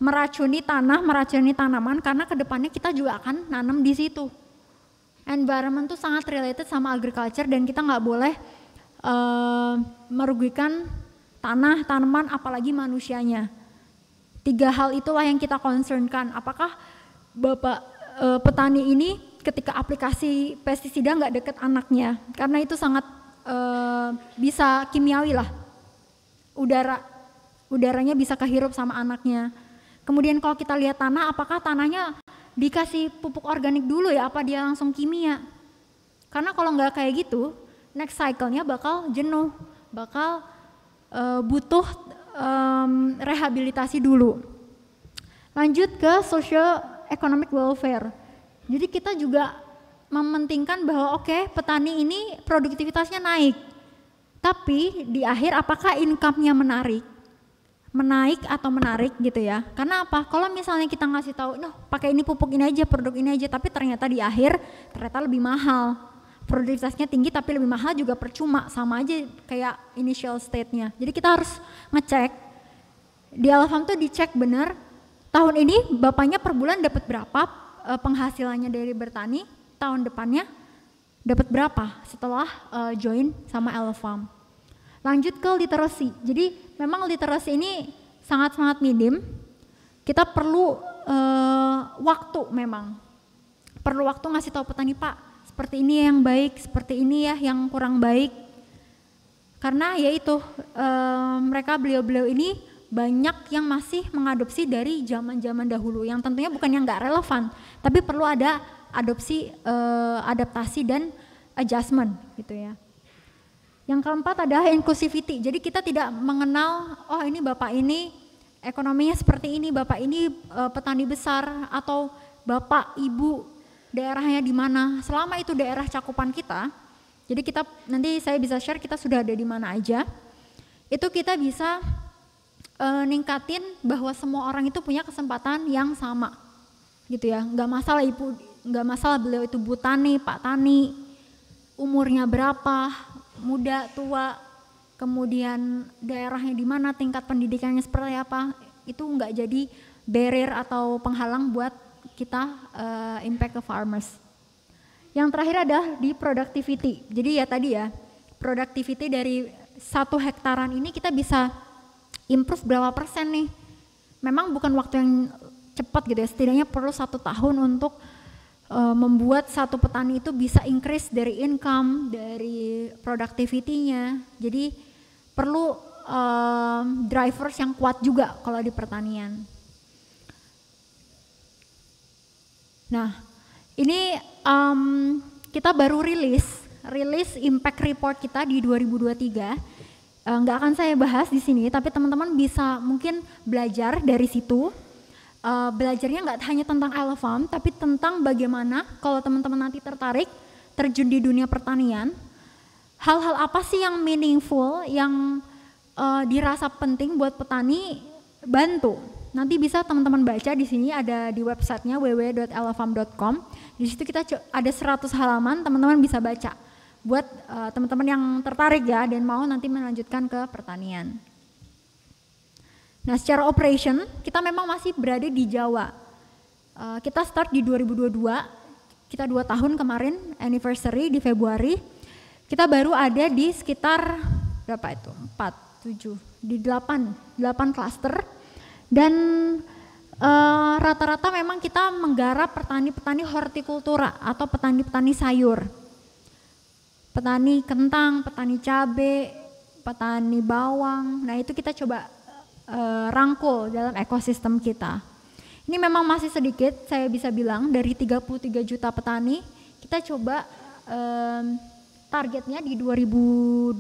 meracuni tanah, meracuni tanaman, karena kedepannya kita juga akan nanam di situ. Environment itu sangat related sama agriculture, dan kita nggak boleh merugikan tanah, tanaman, apalagi manusianya. 3 hal itulah yang kita concernkan. Apakah Bapak petani ini ketika aplikasi pestisida nggak deket anaknya, karena itu sangat bisa kimiawi lah, udaranya bisa kehirup sama anaknya. Kemudian kalau kita lihat tanah, apakah tanahnya dikasih pupuk organik dulu ya, apa dia langsung kimia? Karena kalau nggak kayak gitu, next cycle-nya bakal jenuh, bakal butuh rehabilitasi dulu. Lanjut ke social economic welfare. Jadi kita juga mementingkan bahwa oke, petani ini produktivitasnya naik. Tapi di akhir apakah income-nya menaik atau menarik gitu ya. Karena apa? Kalau misalnya kita ngasih tahu, "Noh, pakai ini pupuk ini aja, produk ini aja," tapi ternyata di akhir ternyata lebih mahal. Produktivitasnya tinggi tapi lebih mahal juga percuma, sama aja kayak initial state-nya. Jadi kita harus ngecek. Di Alfam tuh dicek bener, tahun ini bapaknya per bulan dapat berapa penghasilannya dari bertani, tahun depannya dapat berapa setelah join sama Alfam. Lanjut ke literasi. Jadi memang literasi ini sangat-sangat minim. Kita perlu waktu memang. Perlu waktu ngasih tahu petani, Pak, seperti ini yang baik, seperti ini ya yang kurang baik. Karena yaitu mereka beliau-beliau ini banyak yang masih mengadopsi dari zaman-zaman dahulu yang tentunya bukan yang nggak relevan, tapi perlu ada adaptasi dan adjustment gitu ya. Yang keempat adalah inclusivity. Jadi kita tidak mengenal, oh ini bapak ini ekonominya seperti ini, bapak ini petani besar, atau bapak ibu daerahnya di mana. Selama itu daerah cakupan kita, jadi kita nanti saya bisa share kita sudah ada di mana aja. Itu kita bisa ningkatin bahwa semua orang itu punya kesempatan yang sama, gitu ya. Nggak masalah beliau itu Bu Tani, Pak Tani, umurnya berapa, muda, tua, kemudian daerahnya di mana, tingkat pendidikannya seperti apa, itu nggak jadi barrier atau penghalang buat kita impact ke farmers. Yang terakhir adalah di productivity. Jadi ya tadi ya, productivity dari 1 hektaran ini kita bisa improve berapa persen nih. Memang bukan waktu yang cepat gitu ya, setidaknya perlu 1 tahun untuk membuat satu petani itu bisa increase dari income, dari productivity-nya. Jadi perlu drivers yang kuat juga kalau di pertanian. Nah, ini kita baru rilis impact report kita di 2023. Nggak akan saya bahas di sini, tapi teman-teman bisa mungkin belajar dari situ. Belajarnya nggak hanya tentang Alfam, tapi tentang bagaimana kalau teman-teman nanti tertarik terjun di dunia pertanian, hal-hal apa sih yang meaningful, yang dirasa penting buat petani, bantu. Nanti bisa teman-teman baca di sini, ada di websitenya www.alfam.com. Di situ kita ada 100 halaman, teman-teman bisa baca. Buat teman-teman yang tertarik ya dan mau nanti melanjutkan ke pertanian. Nah, secara operation kita memang masih berada di Jawa. Kita start di 2022, kita 2 tahun kemarin anniversary di Februari. Kita baru ada di sekitar berapa itu? 4, 7, di 8 klaster. Dan rata-rata memang kita menggarap petani-petani hortikultura atau petani-petani sayur. Petani kentang, petani cabai, petani bawang. Nah, itu kita coba rangkul dalam ekosistem kita. Ini memang masih sedikit, saya bisa bilang dari 33 juta petani, kita coba targetnya di 2030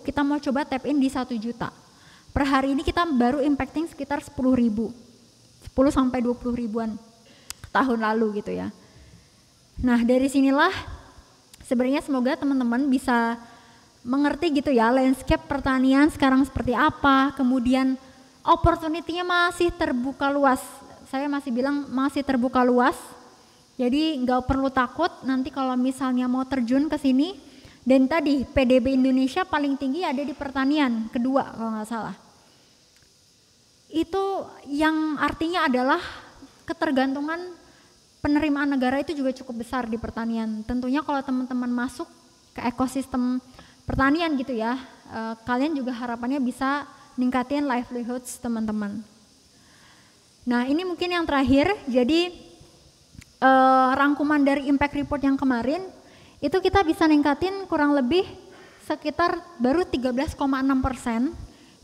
kita mau coba tap in di 1 juta. Per hari ini kita baru impacting sekitar 10.000, 10 sampai 20 ribuan tahun lalu gitu ya. Nah, dari sinilah sebenarnya semoga teman-teman bisa mengerti gitu ya landscape pertanian sekarang seperti apa, kemudian opportunity-nya masih terbuka luas. Saya masih bilang masih terbuka luas. Jadi nggak perlu takut nanti kalau misalnya mau terjun ke sini. Dan tadi PDB Indonesia paling tinggi ada di pertanian, kedua kalau nggak salah. Itu yang artinya adalah ketergantungan penerimaan negara itu juga cukup besar di pertanian. Tentunya kalau teman-teman masuk ke ekosistem pertanian gitu ya, kalian juga harapannya bisa ningkatin livelihoods teman-teman. Nah, ini mungkin yang terakhir. Jadi rangkuman dari impact report yang kemarin itu kita bisa ningkatin kurang lebih sekitar baru 13,6%,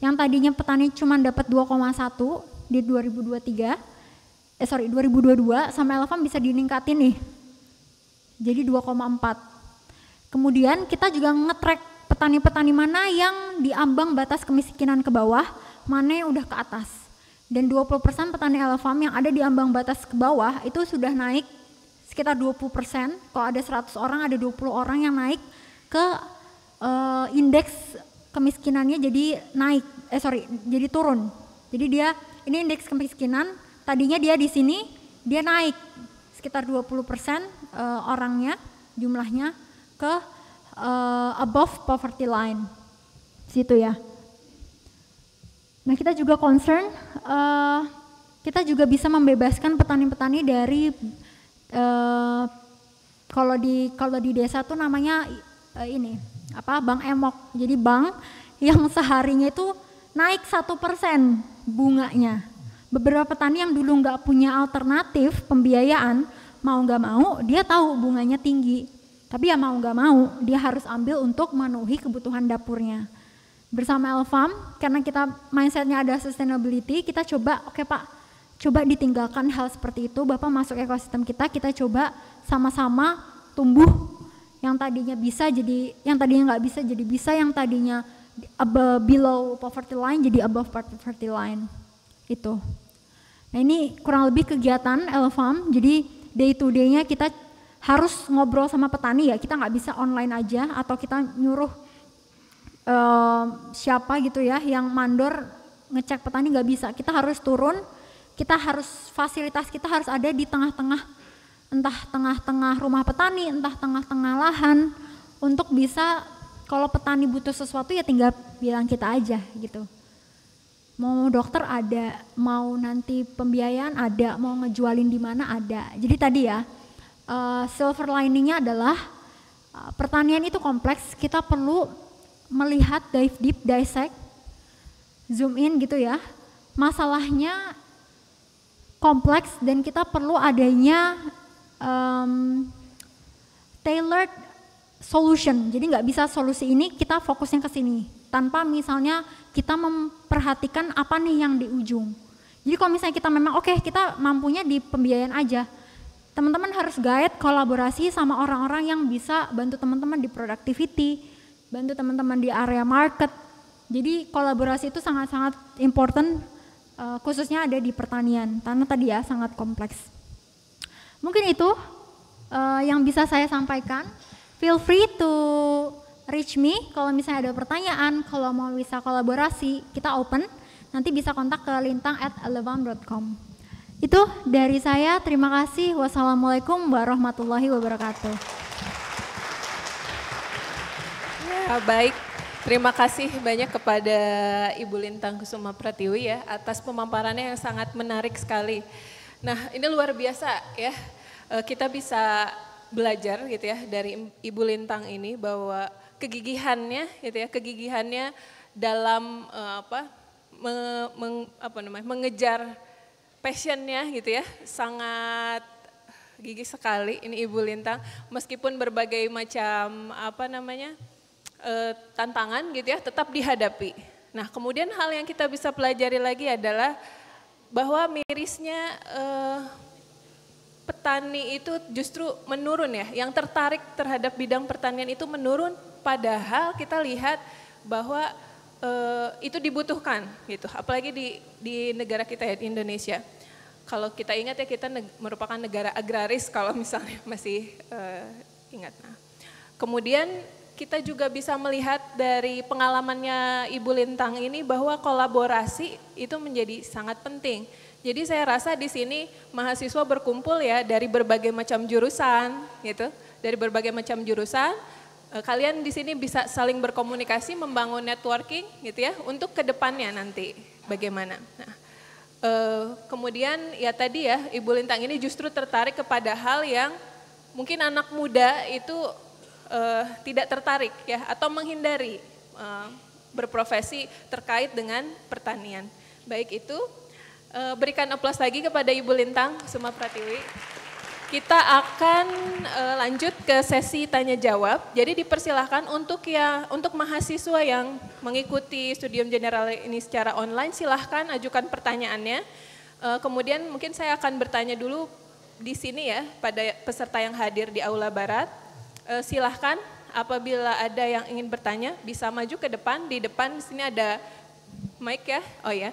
yang tadinya petani cuma dapat 2,1 di 2022 sama Elfam bisa diningkatin nih jadi 2,4. Kemudian kita juga nge-track petani-petani mana yang di ambang batas kemiskinan ke bawah, mana yang udah ke atas. Dan 20% petani Elfam yang ada di ambang batas ke bawah itu sudah naik sekitar 20%. Kalau ada 100 orang, ada 20 orang yang naik ke indeks kemiskinannya jadi jadi turun. Jadi ini indeks kemiskinan, tadinya dia di sini, dia naik sekitar 20% orangnya, jumlahnya ke above poverty line, situ ya. Nah kita juga concern, kita juga bisa membebaskan petani-petani dari, kalau di desa tuh namanya bank emok. Jadi bank yang seharinya itu naik 1% bunganya. Beberapa petani yang dulu nggak punya alternatif pembiayaan, mau nggak mau dia tahu bunganya tinggi, tapi ya mau nggak mau dia harus ambil untuk memenuhi kebutuhan dapurnya. Bersama Elfam, karena kita mindsetnya ada sustainability, kita coba, oke Pak, coba ditinggalkan hal seperti itu, Bapak masuk ekosistem kita coba sama-sama tumbuh, yang tadinya nggak bisa jadi bisa, yang tadinya below poverty line jadi above poverty line itu. Nah ini kurang lebih kegiatan Elfam, jadi day to day-nya kita harus ngobrol sama petani ya, kita nggak bisa online aja atau kita nyuruh siapa gitu ya yang mandor ngecek petani, nggak bisa. Kita harus turun, kita harus fasilitas kita harus ada di tengah-tengah, entah tengah-tengah rumah petani, entah tengah-tengah lahan, untuk bisa kalau petani butuh sesuatu ya tinggal bilang kita aja gitu. Mau dokter ada, mau nanti pembiayaan ada, mau ngejualin di mana ada. Jadi tadi ya silver liningnya adalah pertanian itu kompleks, kita perlu melihat, dive deep, dissect, zoom in gitu ya. Masalahnya kompleks dan kita perlu adanya tailored solution. Jadi nggak bisa solusi ini kita fokusnya ke sini tanpa misalnya kita memperhatikan apa nih yang di ujung. Jadi kalau misalnya kita memang kita mampunya di pembiayaan aja, teman-teman harus guide kolaborasi sama orang-orang yang bisa bantu teman-teman di productivity, bantu teman-teman di area market. Jadi kolaborasi itu sangat-sangat important, khususnya ada di pertanian karena tadi ya sangat kompleks. Mungkin itu yang bisa saya sampaikan. Feel free to reach me kalau misalnya ada pertanyaan, kalau mau bisa kolaborasi, kita open. Nanti bisa kontak ke lintang@elefam.com. Itu dari saya, terima kasih. Wassalamualaikum warahmatullahi wabarakatuh. Ya, baik, terima kasih banyak kepada Ibu Lintang Kusuma Pratiwi ya atas pemaparannya yang sangat menarik sekali. Nah ini luar biasa ya, kita bisa belajar gitu ya dari Ibu Lintang ini bahwa kegigihannya gitu ya, kegigihannya dalam mengejar passionnya gitu ya, sangat gigih sekali ini Ibu Lintang, meskipun berbagai macam tantangan gitu ya tetap dihadapi. Nah kemudian hal yang kita bisa pelajari lagi adalah bahwa mirisnya petani itu justru menurun ya, yang tertarik terhadap bidang pertanian itu menurun, padahal kita lihat bahwa itu dibutuhkan gitu, apalagi di negara kita ya, di Indonesia. Kalau kita ingat ya, kita merupakan negara agraris kalau misalnya masih ingat. Nah, kemudian kita juga bisa melihat dari pengalamannya Ibu Lintang ini bahwa kolaborasi itu menjadi sangat penting. Jadi saya rasa di sini mahasiswa berkumpul ya dari berbagai macam jurusan gitu, dari berbagai macam jurusan. Kalian di sini bisa saling berkomunikasi, membangun networking gitu ya untuk kedepannya nanti bagaimana. Nah, kemudian ya tadi ya Ibu Lintang ini justru tertarik kepada hal yang mungkin anak muda itu tidak tertarik ya atau menghindari berprofesi terkait dengan pertanian. Baik itu. Berikan aplaus lagi kepada Ibu Lintang Kusuma Pratiwi. Kita akan lanjut ke sesi tanya jawab. Jadi dipersilahkan untuk mahasiswa yang mengikuti Studium General ini secara online, silahkan ajukan pertanyaannya. Kemudian mungkin saya akan bertanya dulu di sini ya pada peserta yang hadir di Aula Barat. Silahkan apabila ada yang ingin bertanya bisa maju ke depan. Di depan di sini ada mic ya. Oh ya,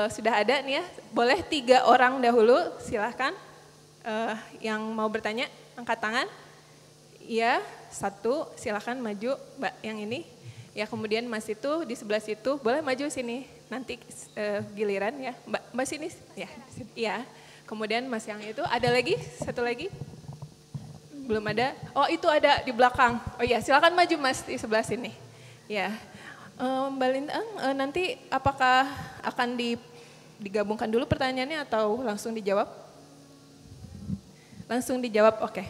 sudah ada nih ya. Boleh 3 orang dahulu, silahkan. Yang mau bertanya, angkat tangan. Iya, 1, silahkan maju Mbak yang ini. Ya kemudian Mas itu di sebelah situ, boleh maju sini. Nanti giliran ya, Mbak sini. Ya, iya. Kemudian Mas yang itu, ada lagi, 1 lagi. Belum ada. Oh itu ada di belakang. Oh iya, silahkan maju Mas di sebelah sini. Ya, Mbak Lintang, nanti apakah akan digabungkan dulu pertanyaannya atau langsung dijawab? Langsung dijawab, oke.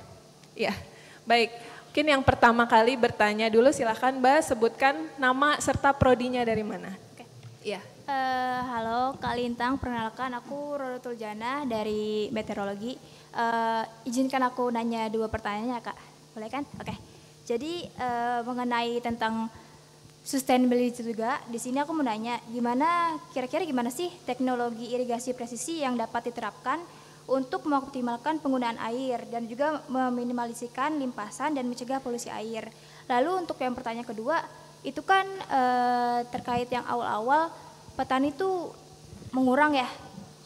Ya, baik. Mungkin yang pertama kali bertanya dulu silahkan Mbak sebutkan nama serta prodinya dari mana. Oke. Iya. Halo Kak Lintang, perkenalkan aku Roro Tuljana dari meteorologi. Izinkan aku nanya 2 pertanyaan ya Kak, boleh kan? Oke. Jadi mengenai tentang sustainability juga, di sini aku mau nanya kira-kira gimana sih teknologi irigasi presisi yang dapat diterapkan untuk mengoptimalkan penggunaan air dan juga meminimalisasikan limpasan dan mencegah polusi air. Lalu untuk yang pertanyaan kedua, itu kan terkait yang awal-awal petani itu mengurang ya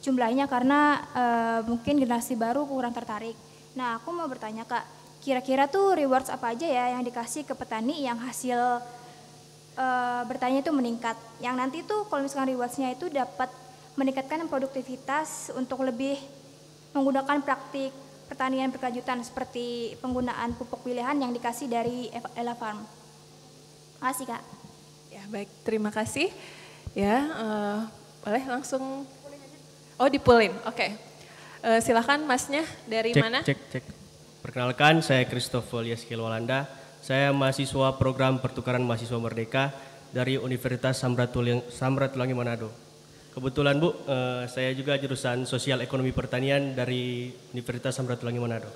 jumlahnya karena mungkin generasi baru kurang tertarik. Nah aku mau bertanya Kak, kira-kira tuh rewards apa aja ya yang dikasih ke petani yang hasil bertanya itu meningkat. Yang nanti tuh kalau misalkan rewardsnya itu dapat meningkatkan produktivitas untuk lebih menggunakan praktik pertanian berkelanjutan seperti penggunaan pupuk pilihan yang dikasih dari Ella Farm. Terima kasih Kak. Ya baik, terima kasih. Ya, boleh langsung. Oh dipulin, oke. Silahkan Masnya dari mana? Cek. Perkenalkan saya Christopher Yaskil Walanda. Saya mahasiswa program pertukaran mahasiswa merdeka dari Universitas Samratulangi Manado. Kebetulan Bu, saya juga jurusan Sosial Ekonomi Pertanian dari Universitas Samratulangi Manado.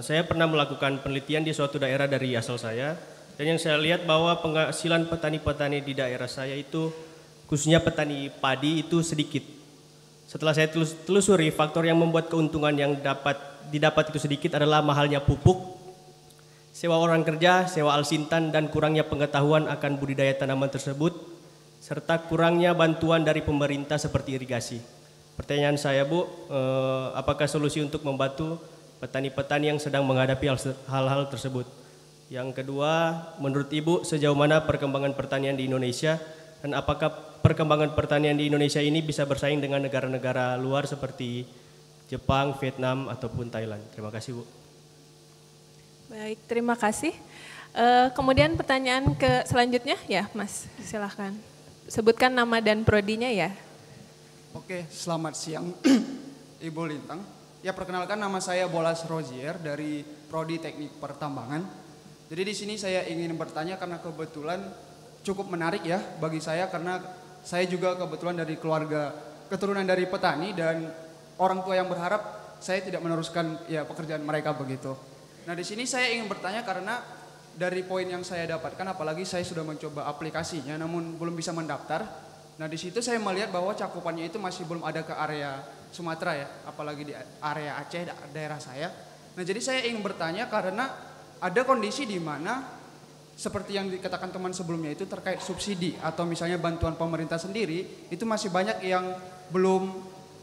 Saya pernah melakukan penelitian di suatu daerah dari asal saya, dan yang saya lihat bahwa penghasilan petani-petani di daerah saya itu, khususnya petani padi itu sedikit. Setelah saya telusuri, faktor yang membuat keuntungan yang didapat itu sedikit adalah mahalnya pupuk, sewa orang kerja, sewa alsintan, dan kurangnya pengetahuan akan budidaya tanaman tersebut, serta kurangnya bantuan dari pemerintah seperti irigasi. Pertanyaan saya Bu, apakah solusi untuk membantu petani-petani yang sedang menghadapi hal-hal tersebut? Yang kedua, menurut Ibu sejauh mana perkembangan pertanian di Indonesia dan apakah perkembangan pertanian di Indonesia ini bisa bersaing dengan negara-negara luar seperti Jepang, Vietnam, ataupun Thailand? Terima kasih Bu. Baik, terima kasih. Kemudian pertanyaan selanjutnya ya Mas, silahkan. Sebutkan nama dan prodinya ya. Oke, selamat siang Ibu Lintang. Ya perkenalkan nama saya Bolas Rozier dari Prodi Teknik Pertambangan. Jadi di sini saya ingin bertanya karena kebetulan cukup menarik ya bagi saya karena saya juga kebetulan dari keluarga keturunan dari petani dan orang tua yang berharap saya tidak meneruskan ya pekerjaan mereka begitu. Nah di sini saya ingin bertanya karena dari poin yang saya dapatkan, apalagi saya sudah mencoba aplikasinya namun belum bisa mendaftar. Nah di situ saya melihat bahwa cakupannya itu masih belum ada ke area Sumatera ya, apalagi di area Aceh daerah saya. Nah jadi saya ingin bertanya karena ada kondisi di mana seperti yang dikatakan teman sebelumnya itu terkait subsidi atau misalnya bantuan pemerintah sendiri itu masih banyak yang belum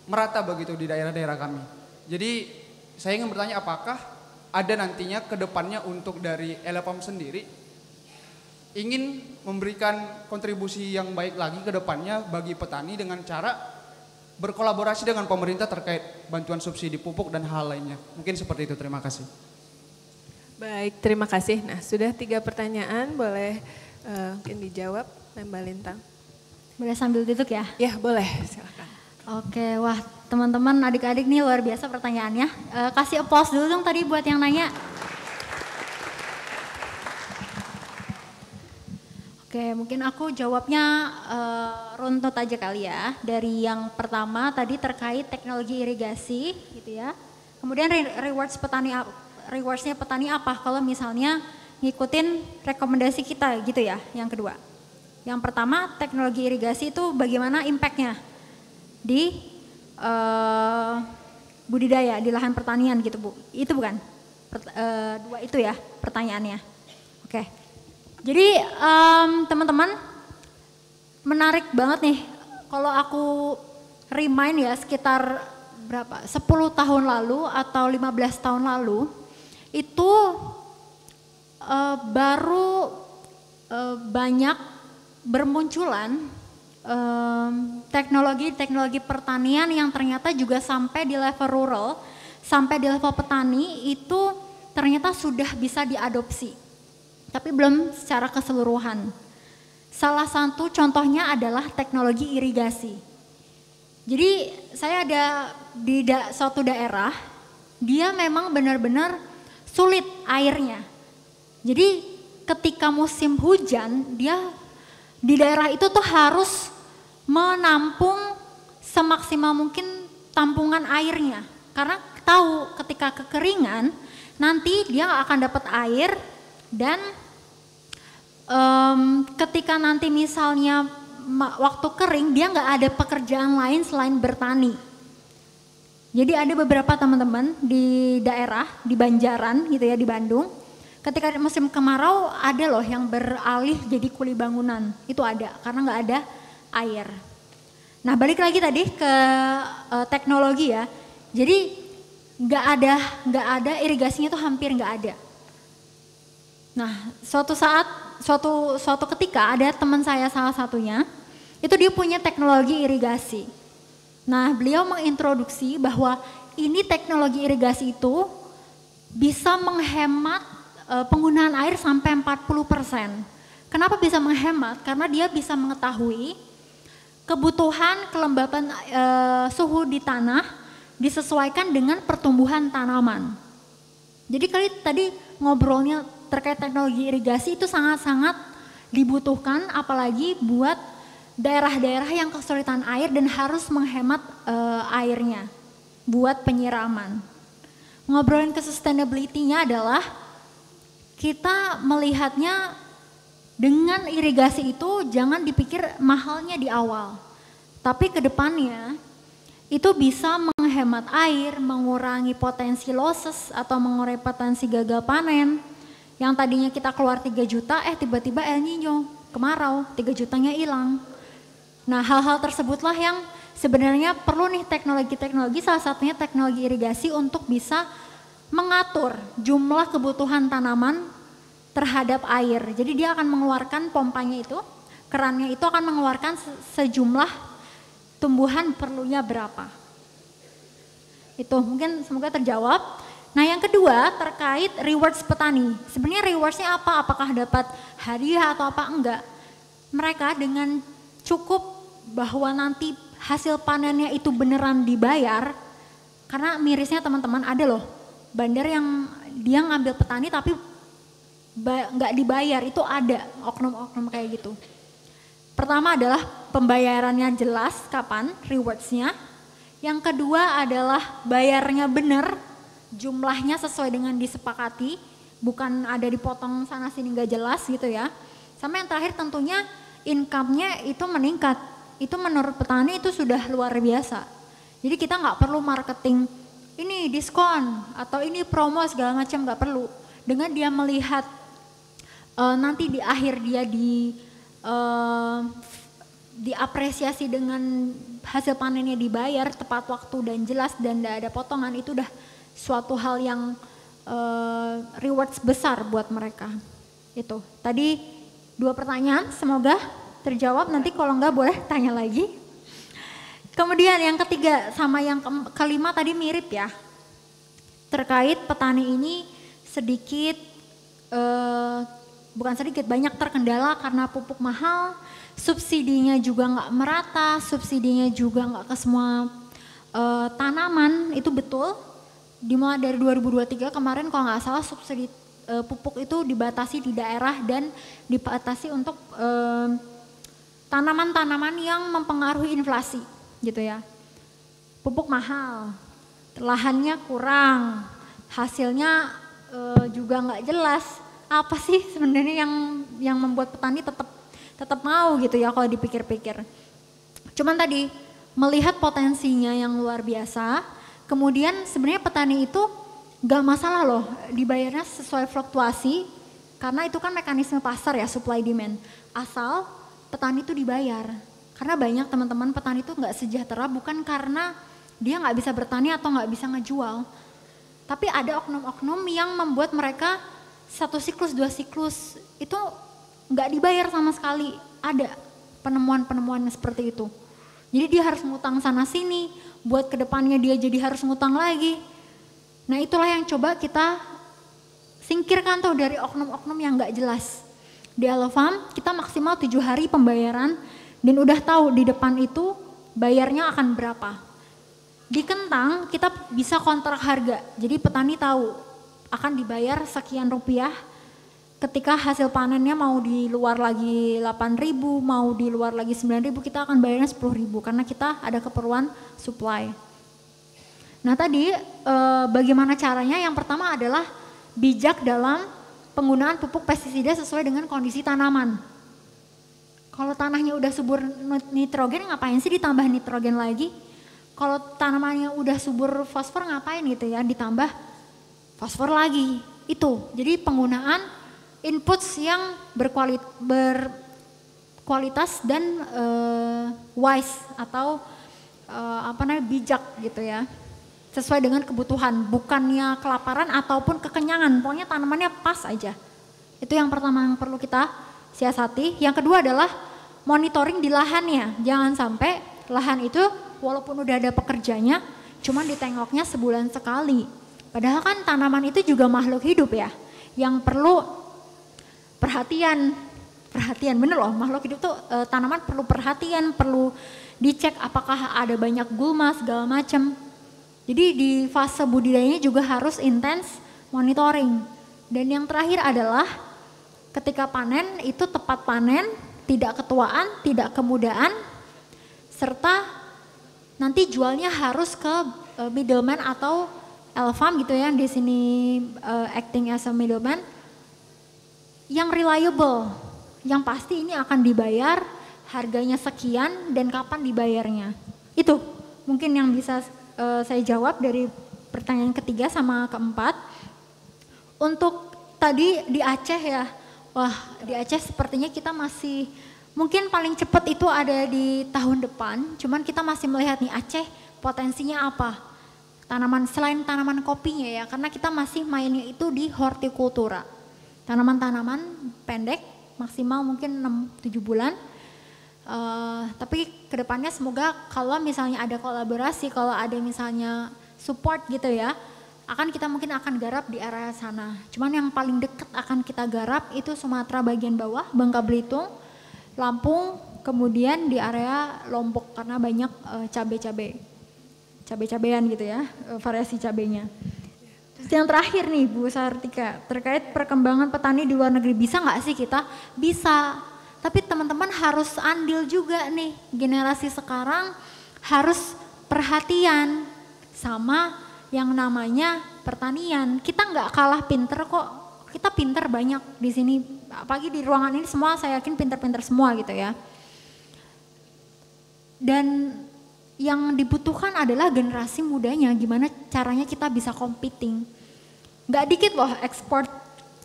merata begitu di daerah-daerah kami. Jadi saya ingin bertanya apakah ada nantinya ke depannya untuk dari Ella Farm sendiri ingin memberikan kontribusi yang baik lagi ke depannya bagi petani dengan cara berkolaborasi dengan pemerintah terkait bantuan subsidi pupuk dan hal lainnya. Mungkin seperti itu, terima kasih. Baik, terima kasih. Nah sudah 3 pertanyaan, boleh mungkin dijawab Mbak Lintang. Boleh sambil duduk ya? Ya boleh, silakan. Oke, wah teman-teman adik-adik nih luar biasa pertanyaannya. Kasih applause dulu dong tadi buat yang nanya. Oke, mungkin aku jawabnya runtut aja kali ya. Dari yang pertama tadi terkait teknologi irigasi gitu ya. Kemudian rewardsnya petani apa kalau misalnya ngikutin rekomendasi kita gitu ya, yang kedua. Yang pertama, teknologi irigasi itu bagaimana impactnya di budidaya, di lahan pertanian gitu Bu. Itu bukan? Dua itu ya pertanyaannya. Oke. Jadi teman-teman, menarik banget nih kalau aku remind ya sekitar berapa? 10 tahun lalu atau 15 tahun lalu itu baru banyak bermunculan teknologi pertanian yang ternyata juga sampai di level rural, sampai di level petani itu ternyata sudah bisa diadopsi. Tapi belum secara keseluruhan. Salah satu contohnya adalah teknologi irigasi. Jadi saya ada di suatu daerah, dia memang benar-benar sulit airnya. Jadi ketika musim hujan, dia di daerah itu tuh harus menampung semaksimal mungkin tampungan airnya. Karena tahu ketika kekeringan, nanti dia nggak akan dapat air dan ketika nanti misalnya waktu kering dia nggak ada pekerjaan lain selain bertani. Jadi ada beberapa teman-teman di daerah di Banjaran gitu ya, di Bandung, ketika musim kemarau ada loh yang beralih jadi kuli bangunan, itu ada karena nggak ada air. Nah balik lagi tadi ke teknologi ya, jadi nggak ada irigasinya itu hampir nggak ada. Nah suatu ketika ada teman saya salah satunya, itu dia punya teknologi irigasi. Nah beliau mengintroduksi bahwa ini teknologi irigasi itu bisa menghemat penggunaan air sampai 40%. Kenapa bisa menghemat? Karena dia bisa mengetahui kebutuhan kelembapan suhu di tanah disesuaikan dengan pertumbuhan tanaman. Jadi tadi ngobrolnya terkait teknologi irigasi itu sangat-sangat dibutuhkan, apalagi buat daerah-daerah yang kesulitan air dan harus menghemat airnya buat penyiraman. Ngobrolin ke sustainability-nya adalah kita melihatnya dengan irigasi itu jangan dipikir mahalnya di awal, tapi ke depannya itu bisa menghemat air, mengurangi potensi losses atau mengurangi potensi gagal panen. Yang tadinya kita keluar 3 juta, tiba-tiba El Nino, kemarau, 3 jutanya hilang. Nah hal-hal tersebutlah yang sebenarnya perlu nih teknologi-teknologi, salah satunya teknologi irigasi untuk bisa mengatur jumlah kebutuhan tanaman terhadap air. Jadi dia akan mengeluarkan pompanya itu, kerannya itu akan mengeluarkan sejumlah tumbuhan perlunya berapa. Itu mungkin semoga terjawab. Nah yang kedua terkait rewards petani. Sebenarnya rewardsnya apa? Apakah dapat hadiah atau apa? Enggak. Mereka dengan cukup bahwa nanti hasil panennya itu beneran dibayar. Karena mirisnya teman-teman ada loh bandar yang dia ngambil petani tapi nggak dibayar, itu ada oknum-oknum kayak gitu. Pertama adalah pembayarannya jelas kapan rewardsnya. Yang kedua adalah bayarnya benar, jumlahnya sesuai dengan disepakati, bukan ada dipotong sana sini nggak jelas gitu ya. Sama yang terakhir tentunya income-nya itu meningkat. Itu menurut petani itu sudah luar biasa. Jadi kita nggak perlu marketing ini diskon atau ini promo segala macam, nggak perlu. Dengan dia melihat nanti di akhir dia diapresiasi dengan hasil panennya dibayar tepat waktu dan jelas dan tidak ada potongan, itu udah suatu hal yang rewards besar buat mereka. Itu tadi 2 pertanyaan, semoga terjawab. Nanti kalau enggak boleh tanya lagi. Kemudian yang ketiga sama yang kelima tadi mirip ya, terkait petani ini sedikit bukan sedikit, banyak terkendala karena pupuk mahal, subsidinya juga nggak merata, subsidinya juga nggak ke semua tanaman. Itu betul. Dimulai dari 2023 kemarin kalau nggak salah subsidi pupuk itu dibatasi di daerah dan dibatasi untuk tanaman-tanaman yang mempengaruhi inflasi gitu ya. Pupuk mahal, lahannya kurang, hasilnya juga nggak jelas. Apa sih sebenarnya yang membuat petani tetap mau gitu ya kalau dipikir-pikir. Cuman tadi melihat potensinya yang luar biasa, kemudian sebenarnya petani itu nggak masalah loh dibayarnya sesuai fluktuasi, karena itu kan mekanisme pasar ya, supply demand. Asal petani itu dibayar. Karena banyak teman-teman petani itu nggak sejahtera bukan karena dia nggak bisa bertani atau nggak bisa ngejual. Tapi ada oknum-oknum yang membuat mereka 1 siklus, 2 siklus itu nggak dibayar sama sekali. Ada penemuan-penemuan seperti itu. Jadi dia harus ngutang sana sini, buat kedepannya dia jadi harus ngutang lagi. Nah itulah yang coba kita singkirkan tuh dari oknum-oknum yang nggak jelas. Di Alo Farm kita maksimal 7 hari pembayaran dan udah tahu di depan itu bayarnya akan berapa. Di kentang kita bisa kontrak harga, jadi petani tahu akan dibayar sekian rupiah. Ketika hasil panennya mau di luar lagi 8.000, mau di luar lagi 9.000, kita akan bayarnya 10.000 karena kita ada keperluan supply. Nah tadi bagaimana caranya? Yang pertama adalah bijak dalam penggunaan pupuk pestisida sesuai dengan kondisi tanaman. Kalau tanahnya udah subur nitrogen, ngapain sih ditambah nitrogen lagi? Kalau tanamannya udah subur fosfor, ngapain gitu ya ditambah fosfor lagi. Itu jadi penggunaan inputs yang berkualitas dan wise atau bijak gitu ya, sesuai dengan kebutuhan, bukannya kelaparan ataupun kekenyangan, pokoknya tanamannya pas aja. Itu yang pertama yang perlu kita siasati. Yang kedua adalah monitoring di lahannya, jangan sampai lahan itu walaupun udah ada pekerjanya, cuman ditengoknya sebulan sekali. Padahal kan tanaman itu juga makhluk hidup ya, yang perlu perhatian bener loh, makhluk hidup tuh tanaman perlu perhatian, perlu dicek apakah ada banyak gulma segala macam. Jadi di fase budidayanya juga harus intens monitoring. Dan yang terakhir adalah ketika panen itu tepat panen, tidak ketuaan, tidak kemudaan, serta nanti jualnya harus ke middleman atau Alo Farm gitu ya, di sini acting as a middleman yang reliable, yang pasti ini akan dibayar, harganya sekian dan kapan dibayarnya. Itu mungkin yang bisa saya jawab dari pertanyaan ketiga sama keempat. Untuk tadi di Aceh ya, wah di Aceh sepertinya kita masih, mungkin paling cepat itu ada di tahun depan, cuman kita masih melihat nih Aceh potensinya apa. Tanaman selain tanaman kopinya ya, karena kita masih mainnya itu di hortikultura. Tanaman-tanaman pendek, maksimal mungkin 6-7 bulan. Tapi kedepannya semoga kalau misalnya ada kolaborasi, kalau ada misalnya support gitu ya, kita mungkin akan garap di area sana. Cuman yang paling dekat akan kita garap itu Sumatera bagian bawah, Bangka Belitung, Lampung, kemudian di area Lombok karena banyak cabai-cabean gitu ya, variasi cabainya. Terus yang terakhir nih Bu Sartika, terkait perkembangan petani di luar negeri, bisa nggak sih kita? Bisa, tapi teman-teman harus andil juga nih, generasi sekarang harus perhatian sama yang namanya pertanian. Kita nggak kalah pinter kok, kita pinter banyak di sini, apalagi di ruangan ini semua saya yakin pinter-pinter semua gitu ya. Dan yang dibutuhkan adalah generasi mudanya, gimana caranya kita bisa competing. Nggak dikit loh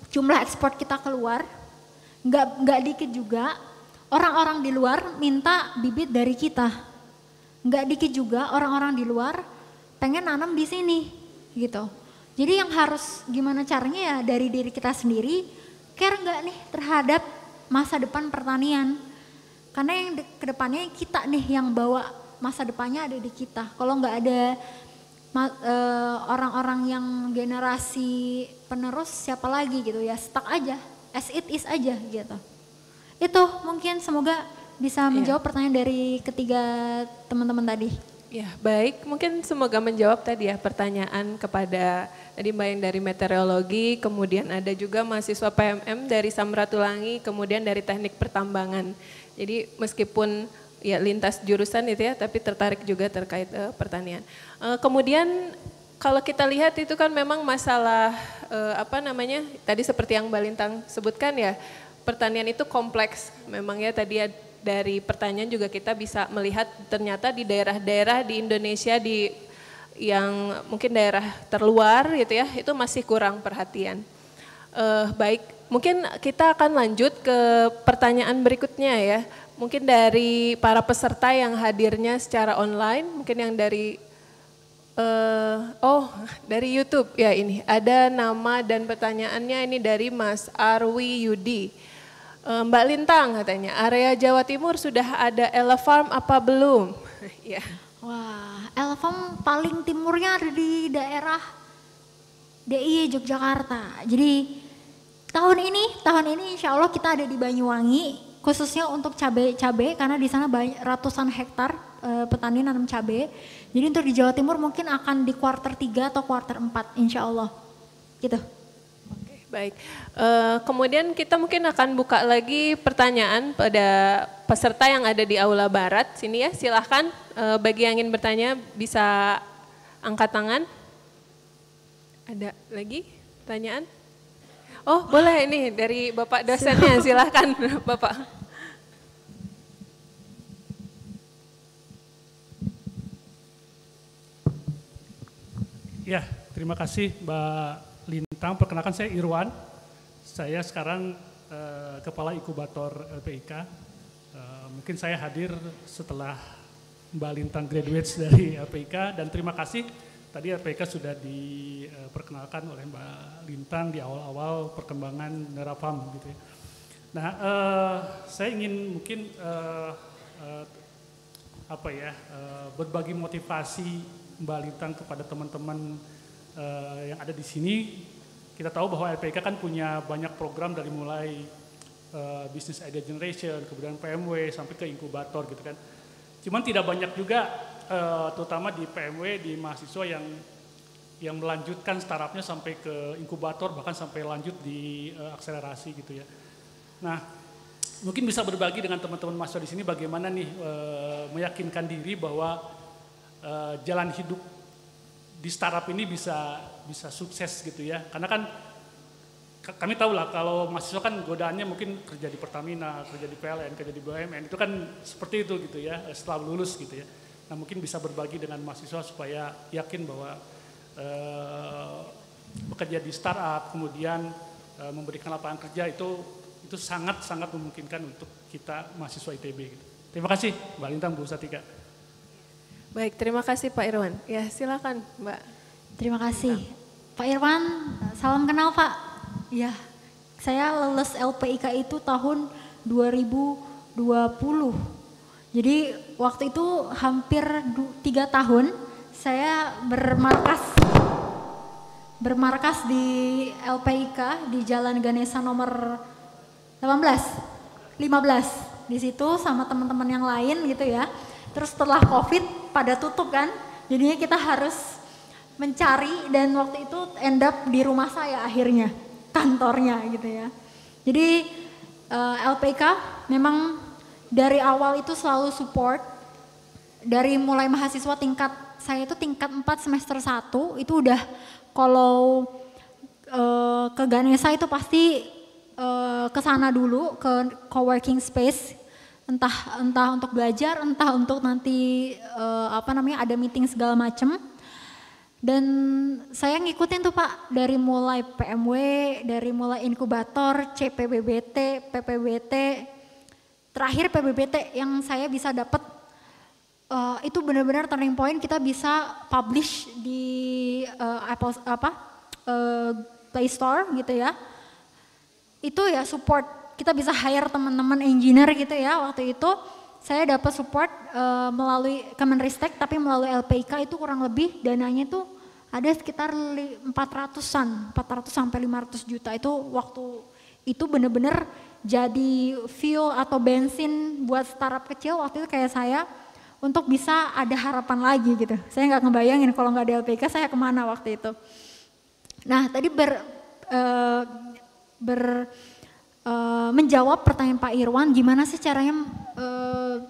jumlah ekspor kita keluar, nggak dikit juga orang-orang di luar minta bibit dari kita. Nggak dikit juga orang-orang di luar pengen nanam di sini gitu. Jadi yang harus gimana caranya ya dari diri kita sendiri, care nggak nih terhadap masa depan pertanian. Karena yang kedepannya kita nih yang bawa masa depannya ada di kita. Kalau nggak ada orang-orang yang generasi penerus, siapa lagi gitu ya, stuck aja, as it is aja gitu. Itu mungkin semoga bisa menjawab pertanyaan dari ketiga teman-teman tadi. Ya baik, mungkin semoga menjawab tadi ya pertanyaan kepada tadi Mbak yang dari meteorologi, kemudian ada juga mahasiswa PMM dari Samratulangi, kemudian dari teknik pertambangan. Jadi meskipun ya lintas jurusan itu ya, tapi tertarik juga terkait pertanian. Kemudian Kalau kita lihat itu kan memang masalah tadi seperti yang Mbak Lintang sebutkan ya, pertanian itu kompleks. Memang ya tadi ya, dari pertanyaan juga kita bisa melihat ternyata di daerah-daerah di Indonesia yang mungkin daerah terluar gitu ya, itu masih kurang perhatian. Baik, mungkin kita akan lanjut ke pertanyaan berikutnya ya. Mungkin dari para peserta yang hadirnya secara online, mungkin yang dari dari YouTube ya ini. Ada nama dan pertanyaannya ini dari Mas Arwi Yudi. Mbak Lintang katanya, area Jawa Timur sudah ada Elefarm apa belum? Ya. Wah, Elefarm paling timurnya ada di daerah DIY Yogyakarta. Jadi tahun ini insya Allah kita ada di Banyuwangi, khususnya untuk cabai karena di sana ratusan hektar petani nanam cabai. Jadi untuk di Jawa Timur mungkin akan di kuarter 3 atau kuarter 4 insya Allah. Gitu. Oke, baik. Kemudian kita mungkin akan buka lagi pertanyaan pada peserta yang ada di Aula Barat. Sini ya, silahkan bagi yang ingin bertanya bisa angkat tangan. Ada lagi pertanyaan? Oh boleh ini dari Bapak dosennya, silahkan Bapak. Ya, terima kasih Mbak Lintang. Perkenalkan saya Irwan. Saya sekarang Kepala Inkubator LPIK. Mungkin saya hadir setelah Mbak Lintang graduates dari LPIK dan terima kasih. Tadi LPIK sudah diperkenalkan oleh Mbak Lintang di awal-awal perkembangan Nerafam gitu ya. Nah, saya ingin mungkin berbagi motivasi Mbak Lintang kepada teman-teman yang ada di sini. Kita tahu bahwa LPIK kan punya banyak program dari mulai Business Idea Generation, kemudian PMW sampai ke inkubator gitu kan. Cuman tidak banyak juga terutama di PMW, di mahasiswa yang melanjutkan startupnya sampai ke inkubator, bahkan sampai lanjut di akselerasi gitu ya. Nah, mungkin bisa berbagi dengan teman-teman mahasiswa di sini bagaimana nih meyakinkan diri bahwa jalan hidup di startup ini bisa sukses gitu ya. Karena kan kami tahu lah kalau mahasiswa kan godaannya mungkin kerja di Pertamina, kerja di PLN, kerja di BUMN, itu kan seperti itu gitu ya setelah lulus gitu ya. Nah mungkin bisa berbagi dengan mahasiswa supaya yakin bahwa bekerja di startup kemudian memberikan lapangan kerja itu sangat-sangat memungkinkan untuk kita mahasiswa ITB gitu. Terima kasih Mbak Lintang, Bu Satika. Baik, terima kasih Pak Irwan. Ya silakan Mbak. Terima kasih. Pak Irwan, salam kenal Pak. Ya, saya lulus LPIK itu tahun 2020. Jadi waktu itu hampir 3 tahun saya bermarkas di LPIK di Jalan Ganesha nomor 15. Di situ sama teman-teman yang lain gitu ya. Terus setelah COVID pada tutup kan, jadinya kita harus mencari dan waktu itu end up di rumah saya akhirnya, kantornya gitu ya. Jadi LPIK memang dari awal itu selalu support, dari mulai mahasiswa saya itu tingkat 4 semester 1 itu udah kalau ke Ganesha itu pasti ke sana dulu, ke coworking space. Entah untuk belajar, entah untuk nanti ada meeting segala macem. Dan saya ngikutin tuh Pak dari mulai PMW, dari mulai inkubator, CPBBT, PPBT, terakhir PBBT yang saya bisa dapat itu benar-benar turning point, kita bisa publish di Play Store gitu ya. Itu ya support. Kita bisa hire teman-teman engineer gitu ya. Waktu itu saya dapat support melalui Kemenristek, tapi melalui LPIK itu kurang lebih dananya itu ada sekitar 400 sampai 500 juta. Itu waktu itu benar-benar jadi fuel atau bensin buat startup kecil waktu itu kayak saya untuk bisa ada harapan lagi gitu. Saya nggak ngebayangin kalau nggak ada LPIK saya kemana waktu itu. Nah tadi menjawab pertanyaan Pak Irwan, gimana sih caranya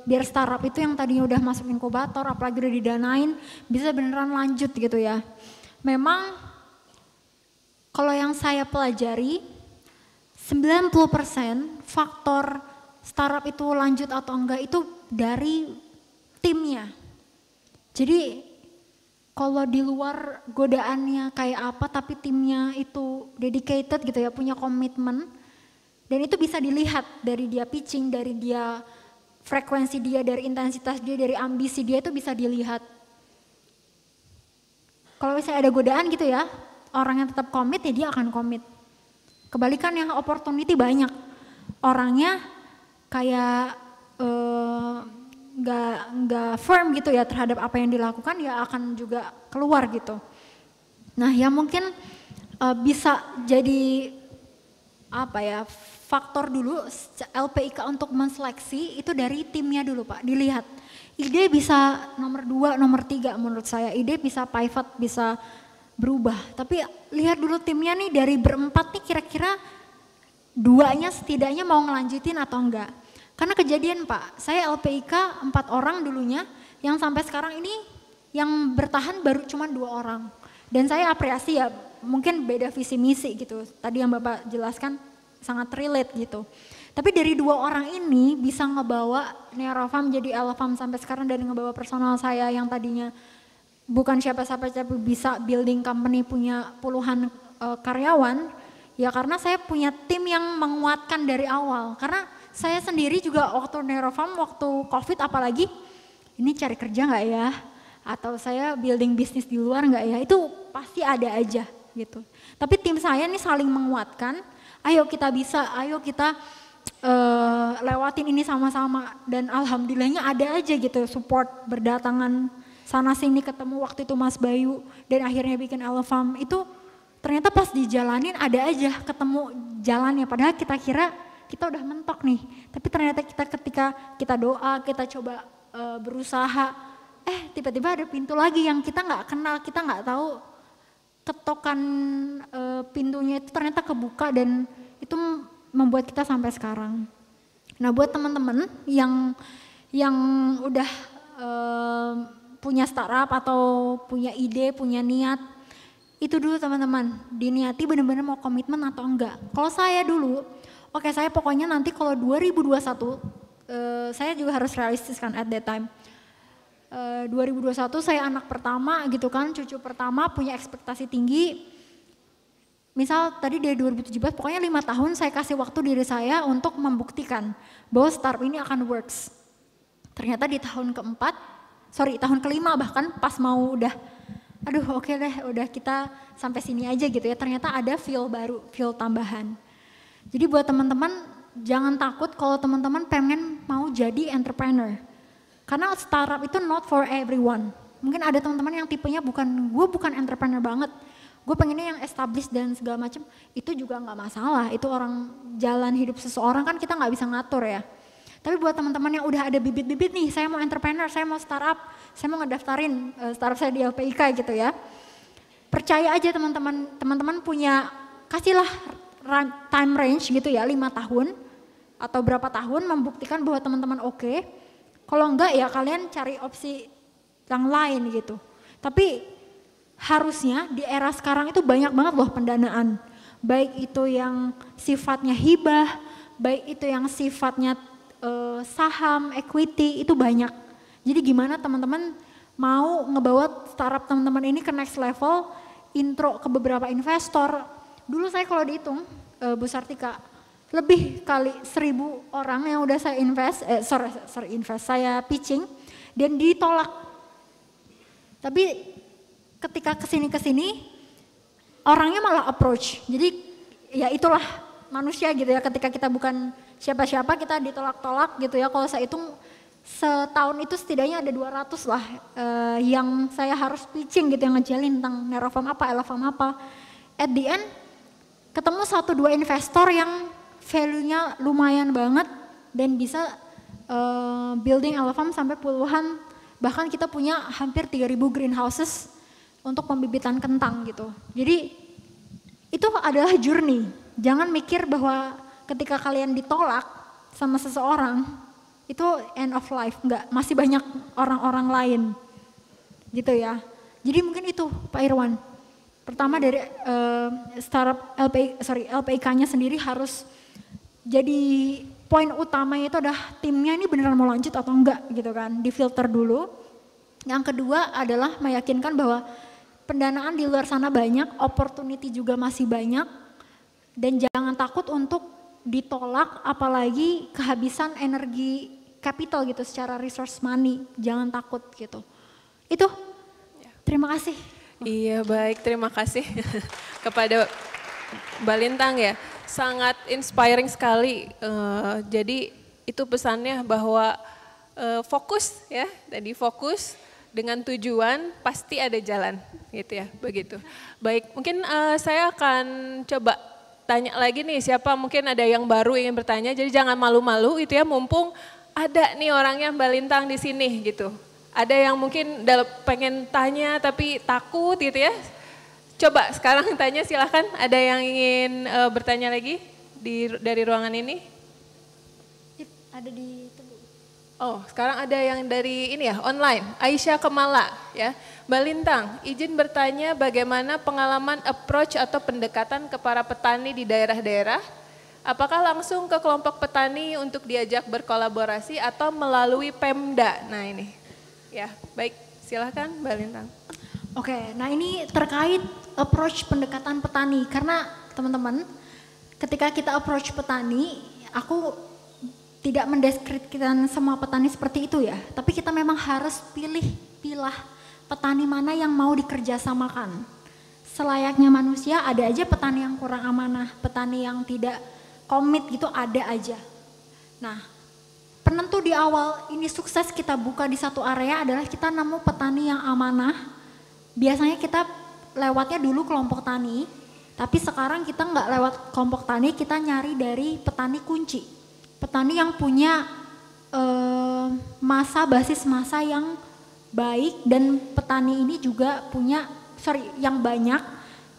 biar startup itu yang tadinya udah masuk inkubator, apalagi udah didanain, bisa beneran lanjut gitu ya. memang kalau yang saya pelajari 90% faktor startup itu lanjut atau enggak itu dari timnya. Jadi kalau di luar godaannya kayak apa tapi timnya itu dedicated gitu ya, punya komitmen, dan itu bisa dilihat dari dia pitching, dari dia frekuensi dia, dari intensitas dia, dari ambisi dia, itu bisa dilihat. Kalau misalnya ada godaan gitu ya, orang yang tetap komit ya dia akan komit. Kebalikan yang opportunity banyak, orangnya kayak nggak firm gitu ya terhadap apa yang dilakukan, ya akan juga keluar gitu. Nah yang mungkin bisa jadi apa ya, faktor dulu LPIK untuk menseleksi itu dari timnya dulu Pak, dilihat. Ide bisa nomor 2, nomor 3 menurut saya, ide bisa pivot, bisa berubah. Tapi lihat dulu timnya nih, dari berempat nih kira-kira 2-nya setidaknya mau ngelanjutin atau enggak. Karena kejadian Pak, saya LPIK 4 orang dulunya, yang sampai sekarang ini yang bertahan baru cuma 2 orang. Dan saya apresiasi ya, mungkin beda visi misi gitu. Tadi yang Bapak jelaskan sangat relate gitu. Tapi dari 2 orang ini bisa ngebawa Neurofam jadi Elefam sampai sekarang, dan ngebawa personal saya yang tadinya bukan siapa-siapa tapi bisa building company punya puluhan karyawan, ya karena saya punya tim yang menguatkan dari awal. Karena saya sendiri juga waktu Neurofam, waktu COVID apalagi, ini cari kerja nggak ya? Atau saya building bisnis di luar nggak ya? Itu pasti ada aja gitu. Tapi tim saya nih saling menguatkan, ayo kita bisa, ayo kita lewatin ini sama-sama. Dan alhamdulillahnya ada aja gitu support, berdatangan sana sini, ketemu waktu itu Mas Bayu, dan akhirnya bikin Elefam. Itu ternyata pas dijalanin ada aja ketemu jalannya, padahal kita kira kita udah mentok nih. Tapi ternyata kita ketika kita doa, kita coba berusaha, tiba-tiba ada pintu lagi yang kita nggak kenal, kita nggak tahu ketokan pintunya itu ternyata kebuka, dan itu membuat kita sampai sekarang. Nah buat teman-teman yang udah punya startup atau punya ide, punya niat, itu dulu teman-teman, diniati benar-benar mau komitmen atau enggak. Kalau saya dulu, oke, saya pokoknya nanti kalau 2021, saya juga harus realistis kan at that time. 2021 saya anak pertama gitu kan, cucu pertama, punya ekspektasi tinggi. Misal tadi dari 2017, pokoknya 5 tahun saya kasih waktu diri saya untuk membuktikan bahwa startup ini akan works. Ternyata di tahun tahun kelima bahkan pas mau udah, aduh oke deh udah kita sampai sini aja gitu ya, ternyata ada feel baru, feel tambahan. Jadi buat teman-teman jangan takut kalau teman-teman pengen mau jadi entrepreneur. Karena startup itu not for everyone. Mungkin ada teman-teman yang tipenya gue bukan entrepreneur banget. Gue pengennya yang established dan segala macam, itu juga nggak masalah. Itu orang jalan hidup seseorang kan kita nggak bisa ngatur ya. Tapi buat teman-teman yang udah ada bibit-bibit nih, saya mau entrepreneur, saya mau startup, saya mau ngedaftarin startup saya di LPIK gitu ya. Percaya aja teman-teman punya, kasihlah time range gitu ya, 5 tahun atau berapa tahun membuktikan bahwa teman-teman oke. Kalau enggak ya kalian cari opsi yang lain gitu. Tapi harusnya di era sekarang itu banyak banget loh pendanaan. Baik itu yang sifatnya hibah, baik itu yang sifatnya saham, equity, itu banyak. Jadi gimana teman-teman mau ngebawa startup teman-teman ini ke next level, intro ke beberapa investor. Dulu saya kalau dihitung, Bu Sartika, lebih kali 1.000 orang yang udah saya saya pitching dan ditolak. Tapi ketika kesini orangnya malah approach. Jadi ya itulah manusia gitu ya, ketika kita bukan siapa-siapa kita ditolak-tolak gitu ya. Kalau saya hitung setahun itu setidaknya ada 200 lah yang saya harus pitching gitu, yang ngejalin tentang Neurofam apa, Elefam apa. At the end ketemu 1-2 investor yang value-nya lumayan banget dan bisa building Elefam sampai puluhan, bahkan kita punya hampir 3.000 greenhouses untuk pembibitan kentang gitu. Jadi itu adalah journey. Jangan mikir bahwa ketika kalian ditolak sama seseorang itu end of life. Enggak, masih banyak orang-orang lain gitu ya. Jadi mungkin itu Pak Irwan. Pertama dari startup LPIK-nya sendiri harus jadi poin utamanya itu adalah timnya ini beneran mau lanjut atau enggak gitu kan, difilter dulu. Yang kedua adalah meyakinkan bahwa pendanaan di luar sana banyak, opportunity juga masih banyak, dan jangan takut untuk ditolak apalagi kehabisan energi capital gitu secara resource money, jangan takut gitu. Itu, terima kasih. Iya baik, terima kasih kepada Mbak Lintang ya, sangat inspiring sekali. Jadi itu pesannya bahwa fokus ya, tadi fokus dengan tujuan pasti ada jalan gitu ya, begitu. Baik, mungkin saya akan coba tanya lagi nih, siapa mungkin ada yang baru ingin bertanya, jadi jangan malu-malu itu ya, mumpung ada nih orangnya Mbak Lintang di sini gitu. Ada yang mungkin pengen tanya tapi takut gitu ya. Coba sekarang tanya, silahkan. Ada yang ingin bertanya lagi dari ruangan ini? Ada di Oh, sekarang ada yang dari ini ya, online. Aisyah Kemala ya. Mbak Lintang, izin bertanya bagaimana pengalaman approach atau pendekatan ke para petani di daerah-daerah? Apakah langsung ke kelompok petani untuk diajak berkolaborasi atau melalui Pemda? Nah ini. Ya, baik. Silahkan Mbak Lintang. Oke, nah ini terkait approach pendekatan petani. Karena teman-teman, ketika kita approach petani, aku tidak mendeskripsikan semua petani seperti itu ya. Tapi kita memang harus pilah petani mana yang mau dikerjasamakan. Selayaknya manusia, ada aja petani yang kurang amanah, petani yang tidak komit gitu ada aja. Nah, penentu di awal ini sukses kita buka di satu area adalah kita nemu petani yang amanah. Biasanya kita lewatnya dulu kelompok tani, tapi sekarang kita nggak lewat kelompok tani, kita nyari dari petani kunci. Petani yang punya basis masa yang baik, dan petani ini juga punya, yang banyak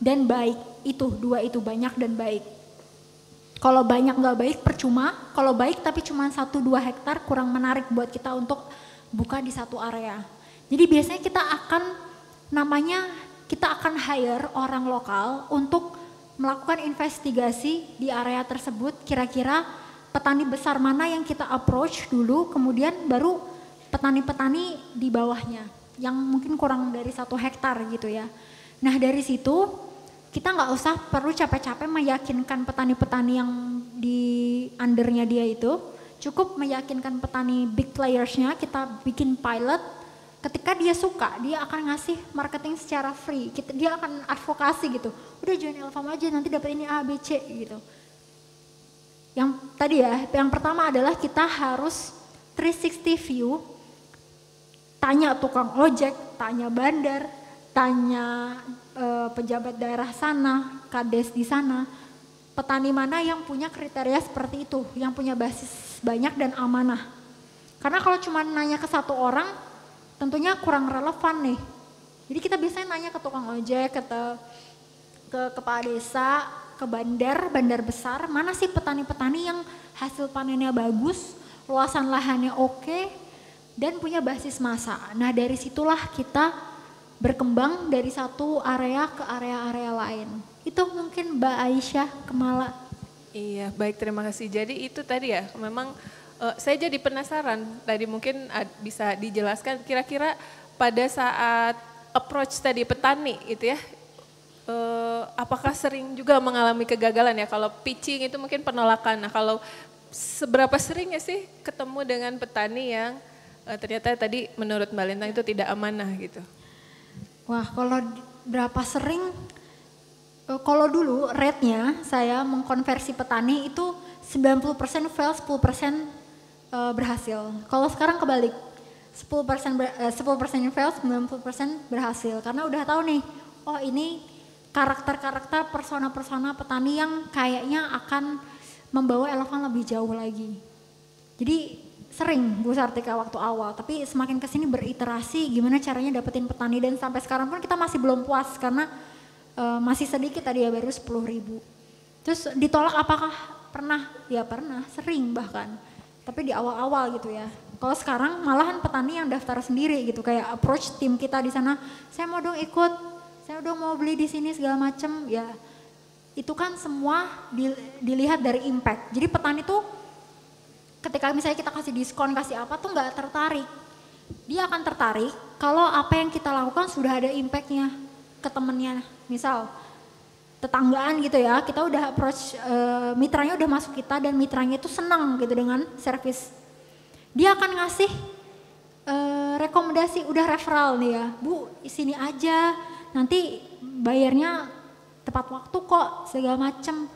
dan baik. Itu, dua itu, banyak dan baik. Kalau banyak nggak baik percuma, kalau baik tapi cuma 1-2 hektar kurang menarik buat kita untuk buka di satu area. Jadi biasanya kita akan hire orang lokal untuk melakukan investigasi di area tersebut, kira-kira petani besar mana yang kita approach dulu, kemudian baru petani-petani di bawahnya yang mungkin kurang dari 1 hektar gitu ya. Nah dari situ kita nggak usah perlu capek-capek meyakinkan petani-petani yang di undernya dia itu, cukup meyakinkan petani big playersnya, kita bikin pilot, ketika dia suka dia akan ngasih marketing secara free, dia akan advokasi gitu, udah join Elfam aja nanti dapat ini A, B, C gitu. Yang tadi ya, yang pertama adalah kita harus 360 view, tanya tukang ojek, tanya bandar, tanya pejabat daerah sana, kades di sana, petani mana yang punya kriteria seperti itu, yang punya basis banyak dan amanah. Karena kalau cuma nanya ke satu orang, tentunya kurang relevan nih. Jadi kita biasanya nanya ke tukang ojek, ke kepala desa, ke bandar besar, mana sih petani-petani yang hasil panennya bagus, luasan lahannya oke, dan punya basis masa. Nah dari situlah kita berkembang dari satu area ke area-area lain. Itu mungkin Mbak Aisyah Kemala. Iya, baik, terima kasih. Jadi itu tadi ya, memang saya jadi penasaran, tadi mungkin bisa dijelaskan kira-kira pada saat approach tadi petani itu ya, apakah sering juga mengalami kegagalan ya? Kalau pitching itu mungkin penolakan, nah kalau seberapa seringnya sih ketemu dengan petani yang ternyata tadi menurut Mbak Lintang itu tidak amanah gitu? Wah, kalau berapa sering, kalau dulu rate-nya saya mengkonversi petani itu 90% fail, 10% berhasil. Kalau sekarang kebalik, 10% fail, 90% berhasil. Karena udah tahu nih, oh ini karakter-karakter persona-persona petani yang kayaknya akan membawa Elfam lebih jauh lagi. Jadi sering Bu Sartika waktu awal, tapi semakin kesini beriterasi gimana caranya dapetin petani, dan sampai sekarang pun kita masih belum puas karena masih sedikit tadi ya, baru 10.000. Terus ditolak apakah pernah? Ya pernah, sering bahkan, tapi di awal-awal gitu ya. Kalau sekarang malahan petani yang daftar sendiri gitu, kayak approach tim kita di sana, saya mau dong ikut, saya udah mau beli di sini segala macem, ya itu kan semua dilihat dari impact. Jadi petani tuh ketika misalnya kita kasih diskon, kasih apa tuh nggak tertarik. Dia akan tertarik kalau apa yang kita lakukan sudah ada impactnya ke temennya. Misal tetanggaan gitu ya, kita udah approach, mitranya udah masuk kita dan mitranya itu senang gitu dengan service. Dia akan ngasih rekomendasi, udah referral nih ya, Bu sini aja, nanti bayarnya tepat waktu kok, segala macem.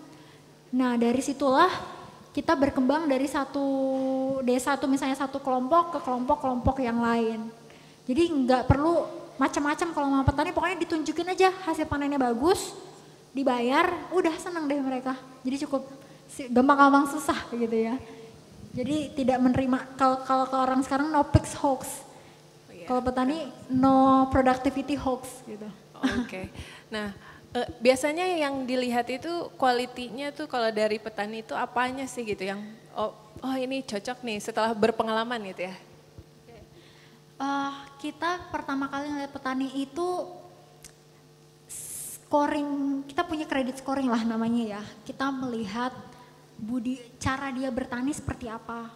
Nah dari situlah kita berkembang dari satu desa tuh misalnya satu kelompok ke kelompok-kelompok yang lain. Jadi nggak perlu macam-macam kalau mau petani, pokoknya ditunjukin aja hasil panennya bagus, dibayar, udah senang deh mereka. Jadi cukup gampang-gampang susah gitu ya. Jadi tidak menerima, kalau orang sekarang no pigs hoax. Kalau petani no productivity hoax gitu. Oke. Nah, biasanya yang dilihat itu kualitinya tuh kalau dari petani itu apanya sih gitu yang oh ini cocok nih setelah berpengalaman gitu ya? Kita pertama kali ngeliat petani itu scoring, kita punya kredit scoring lah namanya ya. Kita melihat cara dia bertani seperti apa.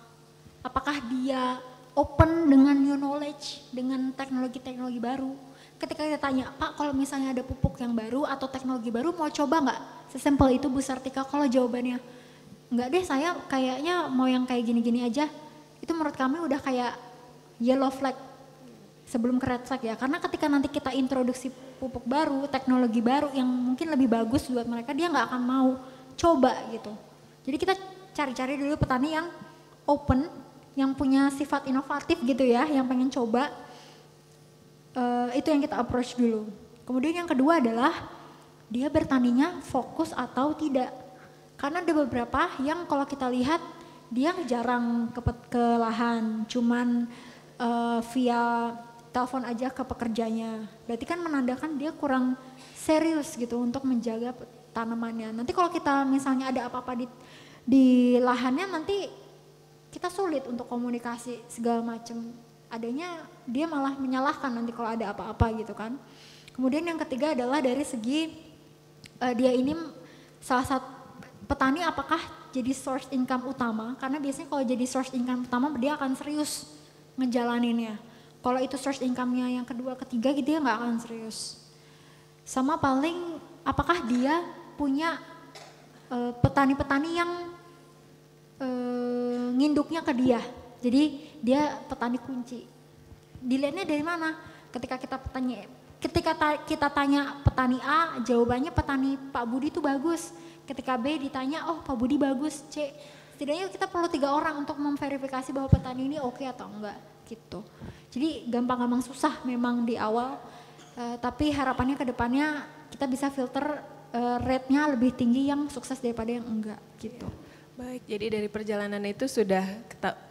Apakah dia open dengan new knowledge, dengan teknologi-teknologi baru. Ketika kita tanya, Pak kalau misalnya ada pupuk yang baru atau teknologi baru mau coba nggak? Sesimpel itu Bu Sartika, kalau jawabannya nggak deh, saya kayaknya mau yang kayak gini-gini aja. Itu menurut kami udah kayak yellow flag sebelum ke red flag ya. Karena ketika nanti kita introduksi pupuk baru, teknologi baru yang mungkin lebih bagus buat mereka, dia nggak akan mau coba gitu. Jadi kita cari-cari dulu petani yang open, yang punya sifat inovatif gitu ya, yang pengen coba. Itu yang kita approach dulu. Kemudian yang kedua adalah dia bertaninya fokus atau tidak. Karena ada beberapa yang kalau kita lihat dia jarang ke lahan, cuman via telepon aja ke pekerjanya. Berarti kan menandakan dia kurang serius gitu untuk menjaga tanamannya. Nanti kalau kita misalnya ada apa-apa di lahannya, nanti kita sulit untuk komunikasi segala macam. Adanya dia malah menyalahkan nanti kalau ada apa-apa gitu kan. Kemudian yang ketiga adalah dari segi dia ini salah satu petani apakah jadi source income utama, karena biasanya kalau jadi source income utama dia akan serius ngejalaninnya. Kalau itu source income-nya yang kedua, ketiga gitu dia nggak akan serius. Sama paling apakah dia punya petani-petani yang nginduknya ke dia. Jadi dia petani kunci. Dilihatnya dari mana? Ketika kita tanya petani A, jawabannya petani Pak Budi itu bagus. Ketika B ditanya, oh Pak Budi bagus. C, setidaknya kita perlu 3 orang untuk memverifikasi bahwa petani ini oke atau enggak gitu. Jadi gampang-gampang susah memang di awal. Tapi harapannya ke depannya kita bisa filter rate-nya lebih tinggi yang sukses daripada yang enggak gitu. Baik, jadi dari perjalanan itu sudah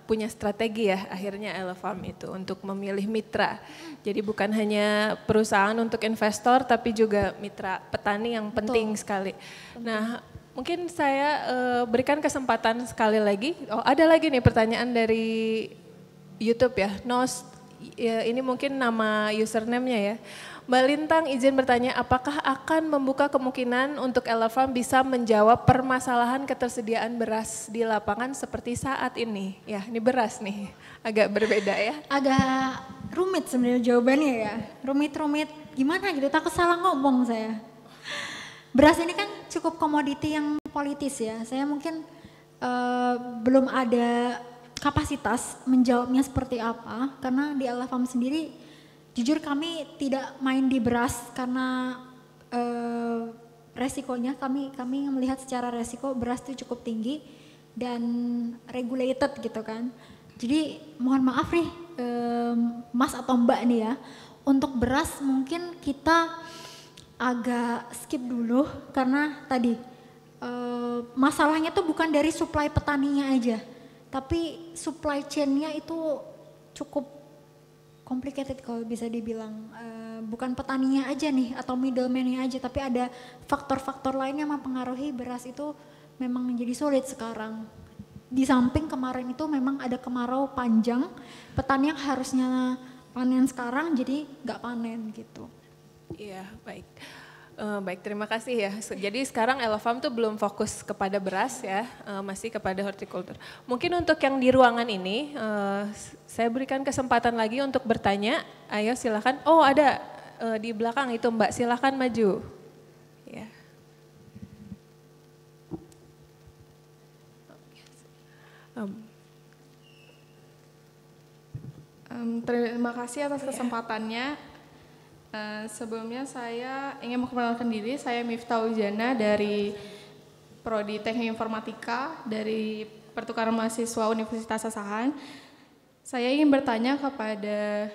punya strategi ya akhirnya Elefarm itu untuk memilih mitra. Jadi bukan hanya perusahaan untuk investor tapi juga mitra petani yang penting sekali. Nah mungkin saya berikan kesempatan sekali lagi. Oh ada lagi nih pertanyaan dari YouTube ya. Nos, ya, ini mungkin nama username-nya ya. Mbak Lintang izin bertanya, apakah akan membuka kemungkinan untuk Elefarm bisa menjawab permasalahan ketersediaan beras di lapangan seperti saat ini? Ya, ini beras nih, agak berbeda ya. Agak rumit sebenarnya jawabannya ya, rumit-rumit gimana gitu, takut salah ngomong saya. Beras ini kan cukup komoditi yang politis ya, saya mungkin belum ada kapasitas menjawabnya seperti apa, karena di Elefarm sendiri jujur kami tidak main di beras karena resikonya kami melihat secara resiko beras itu cukup tinggi dan regulated gitu kan. Jadi mohon maaf nih Mas atau Mbak nih ya, untuk beras mungkin kita agak skip dulu karena tadi masalahnya tuh bukan dari supply petaninya aja, tapi supply chain-nya itu cukup complicated kalau bisa dibilang, bukan petaninya aja nih atau middleman-nya aja, tapi ada faktor-faktor lain yang mempengaruhi beras itu memang menjadi sulit sekarang. Di samping kemarin itu memang ada kemarau panjang, petani yang harusnya panen sekarang jadi nggak panen gitu. Iya, baik. Baik, terima kasih ya. Jadi sekarang Elfarm tuh belum fokus kepada beras ya, masih kepada hortikultur. Mungkin untuk yang di ruangan ini, saya berikan kesempatan lagi untuk bertanya. Ayo silakan. Oh ada di belakang itu Mbak, silakan maju. Ya. Terima kasih atas kesempatannya. Sebelumnya saya ingin memperkenalkan diri, saya Miftahul Jana dari Prodi Teknik Informatika dari Pertukaran Mahasiswa Universitas Asahan. Saya ingin bertanya kepada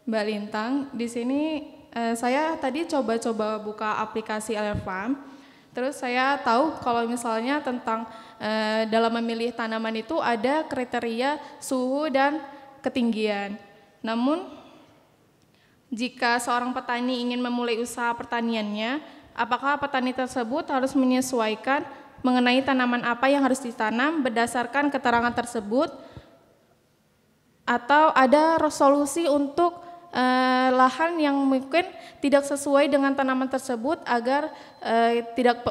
Mbak Lintang, di sini saya tadi coba-coba buka aplikasi Elfarm, terus saya tahu kalau misalnya tentang dalam memilih tanaman itu ada kriteria suhu dan ketinggian. Namun jika seorang petani ingin memulai usaha pertaniannya, apakah petani tersebut harus menyesuaikan mengenai tanaman apa yang harus ditanam berdasarkan keterangan tersebut, atau ada resolusi untuk lahan yang mungkin tidak sesuai dengan tanaman tersebut agar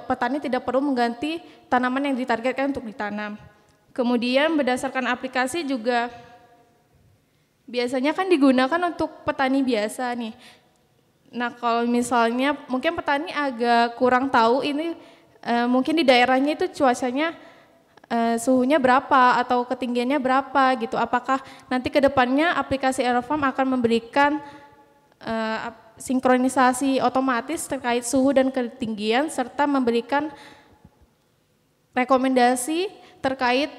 petani tidak perlu mengganti tanaman yang ditargetkan untuk ditanam. Kemudian berdasarkan aplikasi juga biasanya kan digunakan untuk petani biasa nih. Nah kalau misalnya mungkin petani agak kurang tahu ini mungkin di daerahnya itu cuacanya suhunya berapa atau ketinggiannya berapa gitu. Apakah nanti ke depannya aplikasi Elfarm akan memberikan sinkronisasi otomatis terkait suhu dan ketinggian serta memberikan rekomendasi terkait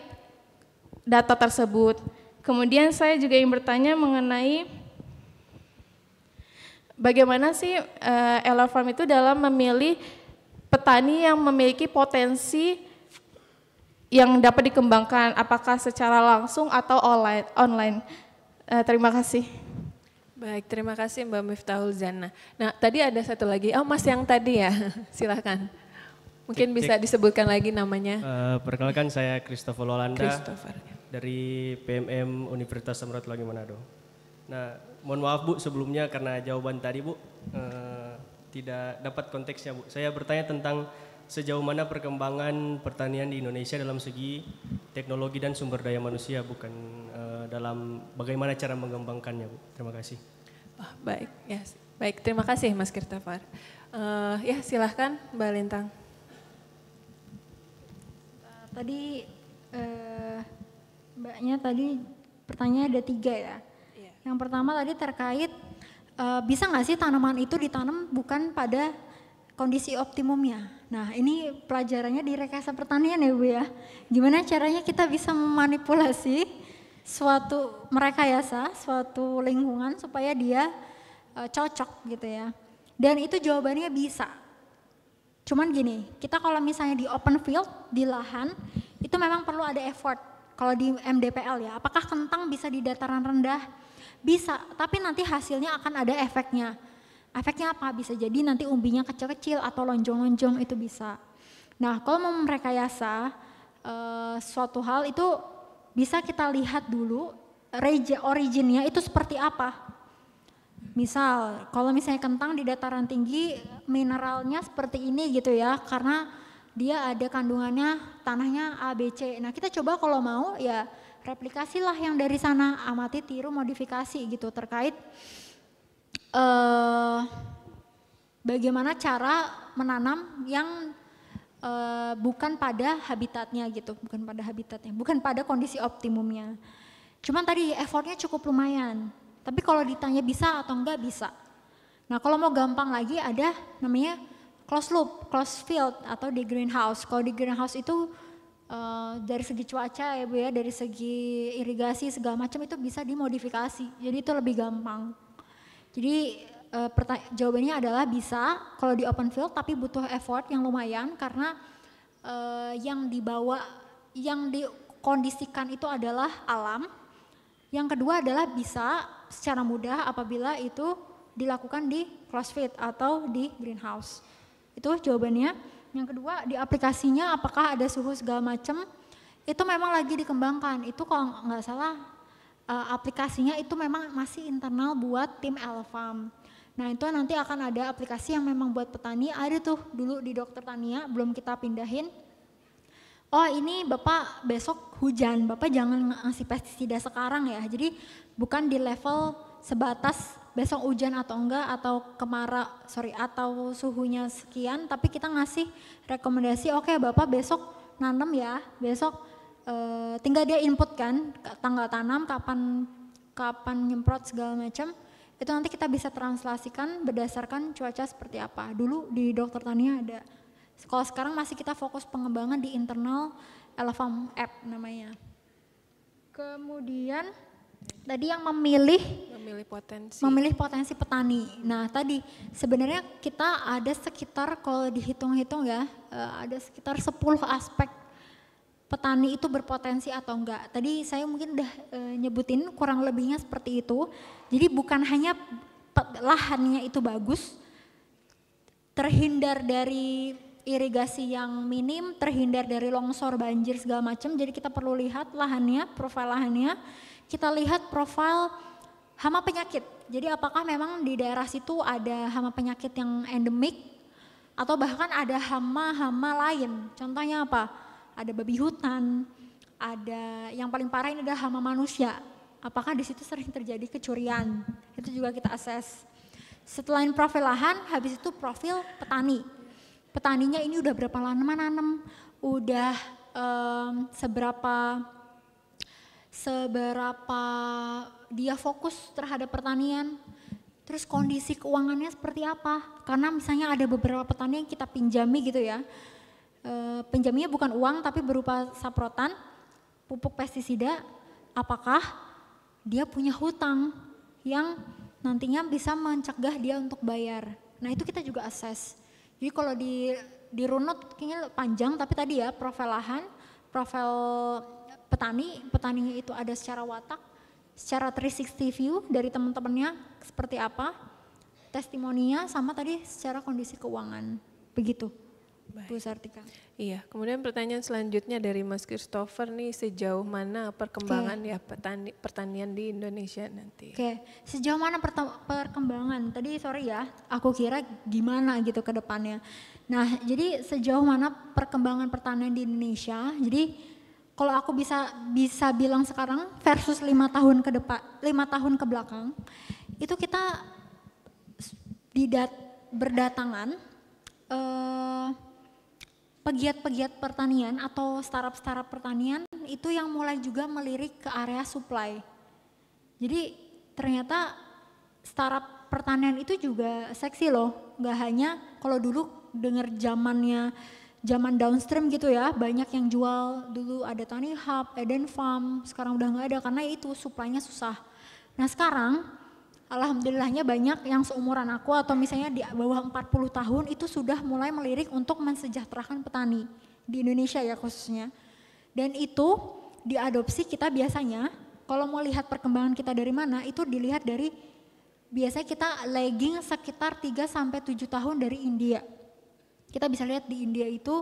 data tersebut. Kemudian saya juga ingin bertanya mengenai bagaimana sih Elfarm itu dalam memilih petani yang memiliki potensi yang dapat dikembangkan, apakah secara langsung atau online. Terima kasih. Baik, terima kasih Mbak Miftahul Jana. Nah tadi ada satu lagi, Mas yang tadi ya, silakan. Mungkin bisa disebutkan lagi namanya. Perkenalkan saya Christopher Lolanda. Christopher. Dari PMM Universitas Samratulangi Manado. Nah, mohon maaf Bu sebelumnya karena jawaban tadi Bu tidak dapat konteksnya Bu. Saya bertanya tentang sejauh mana perkembangan pertanian di Indonesia dalam segi teknologi dan sumber daya manusia, bukan dalam bagaimana cara mengembangkannya Bu. Terima kasih. Baik, ya, baik. Terima kasih Mas Christopher. Ya silahkan Mbak Lintang. Tadi Mbaknya tadi pertanyaan ada 3 ya. Yang pertama tadi terkait bisa nggak sih tanaman itu ditanam bukan pada kondisi optimumnya. Nah ini pelajarannya di rekayasa pertanian ya Bu ya. Gimana caranya kita bisa memanipulasi merekayasa suatu lingkungan supaya dia cocok gitu ya. Dan itu jawabannya bisa. Cuman gini, kita kalau misalnya di open field, di lahan, itu memang perlu ada effort. Kalau di MDPL ya, apakah kentang bisa di dataran rendah? Bisa, tapi nanti hasilnya akan ada efeknya. Efeknya apa? Bisa jadi nanti umbinya kecil-kecil atau lonjong-lonjong itu bisa. Nah kalau mau merekayasa suatu hal itu bisa kita lihat dulu originnya itu seperti apa. Misal kalau misalnya kentang di dataran tinggi mineralnya seperti ini gitu ya, karena dia ada kandungannya tanahnya A, B, C. Nah kita coba kalau mau ya replikasilah yang dari sana, amati, tiru, modifikasi gitu terkait bagaimana cara menanam yang bukan pada habitatnya gitu, bukan pada kondisi optimumnya. Cuman tadi effortnya cukup lumayan, tapi kalau ditanya bisa atau enggak bisa. Nah kalau mau gampang lagi ada namanya closed loop, closed field atau di greenhouse. Kalau di greenhouse itu dari segi cuaca ya Bu ya, dari segi irigasi segala macam itu bisa dimodifikasi. Jadi itu lebih gampang. Jadi jawabannya adalah bisa kalau di open field, tapi butuh effort yang lumayan karena yang dikondisikan itu adalah alam. Yang kedua adalah bisa secara mudah apabila itu dilakukan di closed field atau di greenhouse. Itu jawabannya. Yang kedua di aplikasinya apakah ada suhu segala macam, itu memang lagi dikembangkan. Itu kalau nggak salah aplikasinya itu memang masih internal buat tim Elfarm. Nah itu nanti akan ada aplikasi yang memang buat petani, ada tuh dulu di Dokter Tania, belum kita pindahin. Oh ini Bapak besok hujan, Bapak jangan ngasih pestisida sekarang ya. Jadi bukan di level sebatas besok hujan atau enggak atau atau suhunya sekian, tapi kita ngasih rekomendasi, oke Bapak besok nanam ya, besok tinggal dia input kan tanggal tanam, kapan nyemprot segala macam. Itu nanti kita bisa translasikan berdasarkan cuaca seperti apa. Dulu di Dokter Tania ada. Kalau sekarang masih kita fokus pengembangan di internal Elefarm app namanya. Kemudian tadi yang memilih potensi petani. Nah tadi sebenarnya kita ada sekitar kalau dihitung-hitung ya ada sekitar 10 aspek petani itu berpotensi atau enggak. Tadi saya mungkin udah nyebutin kurang lebihnya seperti itu. Jadi bukan hanya lahannya itu bagus, terhindar dari irigasi yang minim, terhindar dari longsor, banjir segala macam. Jadi kita perlu lihat lahannya, profil lahannya. Kita lihat profil hama penyakit. Jadi apakah memang di daerah situ ada hama penyakit yang endemik atau bahkan ada hama-hama lain. Contohnya apa? Ada babi hutan, ada yang paling parah ini adalah hama manusia. Apakah di situ sering terjadi kecurian? Itu juga kita assess. Setelah profil lahan, habis itu profil petani. Petaninya ini udah berapa lama nanam, udah seberapa dia fokus terhadap pertanian, terus kondisi keuangannya seperti apa. Karena misalnya ada beberapa petani yang kita pinjami gitu ya, pinjaminya bukan uang tapi berupa saprotan, pupuk pestisida, apakah dia punya hutang yang nantinya bisa mencegah dia untuk bayar. Nah itu kita juga assess. Jadi kalau dirunut kayaknya panjang, tapi tadi ya profil lahan, profil petaninya itu ada secara watak, secara 360 view dari teman-temannya seperti apa, testimoninya sama tadi secara kondisi keuangan, begitu. Bu Sartika. Iya, kemudian pertanyaan selanjutnya dari Mas Christopher nih, sejauh mana perkembangan ya pertanian di Indonesia nanti? Oke, sejauh mana perkembangan? Tadi sorry ya, aku kira gimana gitu ke depannya. Nah, jadi sejauh mana perkembangan pertanian di Indonesia? Jadi kalau aku bisa bilang sekarang versus 5 tahun ke depan, 5 tahun ke belakang, itu kita berdatangan pegiat-pegiat pertanian atau startup pertanian itu yang mulai juga melirik ke area supply. Jadi ternyata startup pertanian itu juga seksi loh, nggak hanya kalau dulu denger zaman downstream gitu ya, banyak yang jual, dulu ada Tani Hub, Eden Farm, sekarang udah nggak ada karena itu supply-nya susah. Nah sekarang alhamdulillahnya banyak yang seumuran aku atau misalnya di bawah 40 tahun itu sudah mulai melirik untuk mensejahterakan petani di Indonesia ya khususnya. Dan itu diadopsi kita biasanya kalau mau lihat perkembangan kita dari mana itu dilihat dari biasanya kita lagging sekitar 3-7 tahun dari India. Kita bisa lihat di India itu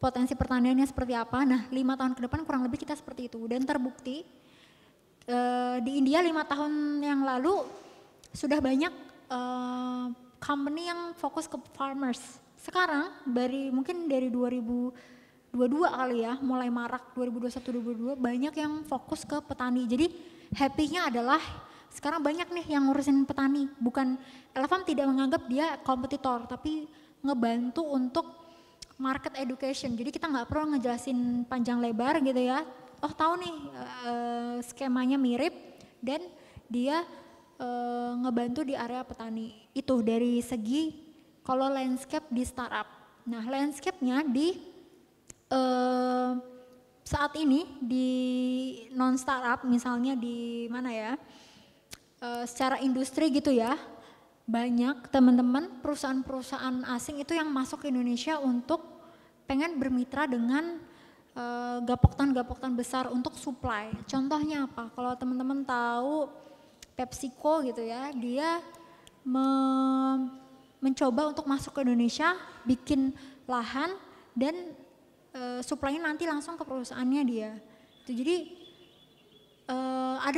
potensi pertaniannya seperti apa. Nah 5 tahun ke depan kurang lebih kita seperti itu dan terbukti di India 5 tahun yang lalu sudah banyak company yang fokus ke farmers. Sekarang mungkin dari 2022 kali ya, mulai marak 2021-2022 banyak yang fokus ke petani. Jadi happy-nya adalah sekarang banyak nih yang ngurusin petani. Bukan Elefarm tidak menganggap dia kompetitor, tapi ngebantu untuk market education. Jadi kita nggak perlu ngejelasin panjang lebar gitu ya. Oh tahu nih skemanya mirip dan dia ngebantu di area petani. Itu dari segi kalau landscape di startup. Nah landscape-nya di saat ini di non startup misalnya di mana ya, secara industri gitu ya, banyak teman-teman perusahaan-perusahaan asing itu yang masuk ke Indonesia untuk pengen bermitra dengan gapoktan-gapoktan besar untuk supply. Contohnya apa? Kalau teman-teman tahu PepsiCo gitu ya, dia mencoba untuk masuk ke Indonesia, bikin lahan dan supply-nya nanti langsung ke perusahaannya dia. Itu jadi ada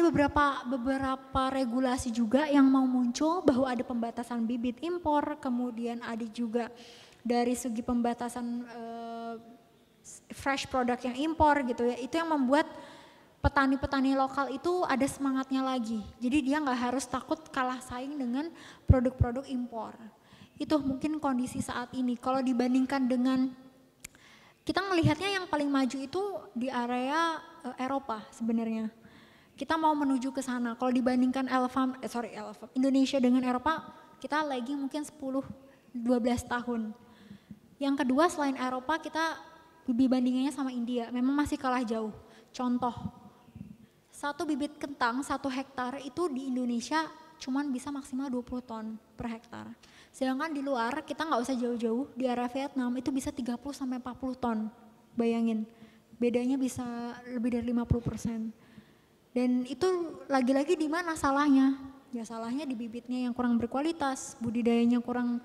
beberapa regulasi juga yang mau muncul bahwa ada pembatasan bibit impor, kemudian ada juga dari segi pembatasan fresh product yang impor gitu ya. Itu yang membuat petani-petani lokal itu ada semangatnya lagi. Jadi dia nggak harus takut kalah saing dengan produk-produk impor. Itu mungkin kondisi saat ini. Kalau dibandingkan dengan, kita melihatnya yang paling maju itu di area Eropa sebenarnya. Kita mau menuju ke sana. Kalau dibandingkan Indonesia dengan Eropa, kita lagi mungkin 10-12 tahun. Yang kedua selain Eropa, kita dibandingannya sama India, memang masih kalah jauh. Contoh, satu bibit kentang 1 hektar itu di Indonesia cuman bisa maksimal 20 ton per hektar. Sedangkan di luar kita nggak usah jauh-jauh, di area Vietnam itu bisa 30-40 ton. Bayangin, bedanya bisa lebih dari 50%. Dan itu lagi-lagi di mana salahnya? Ya salahnya di bibitnya yang kurang berkualitas, budidayanya kurang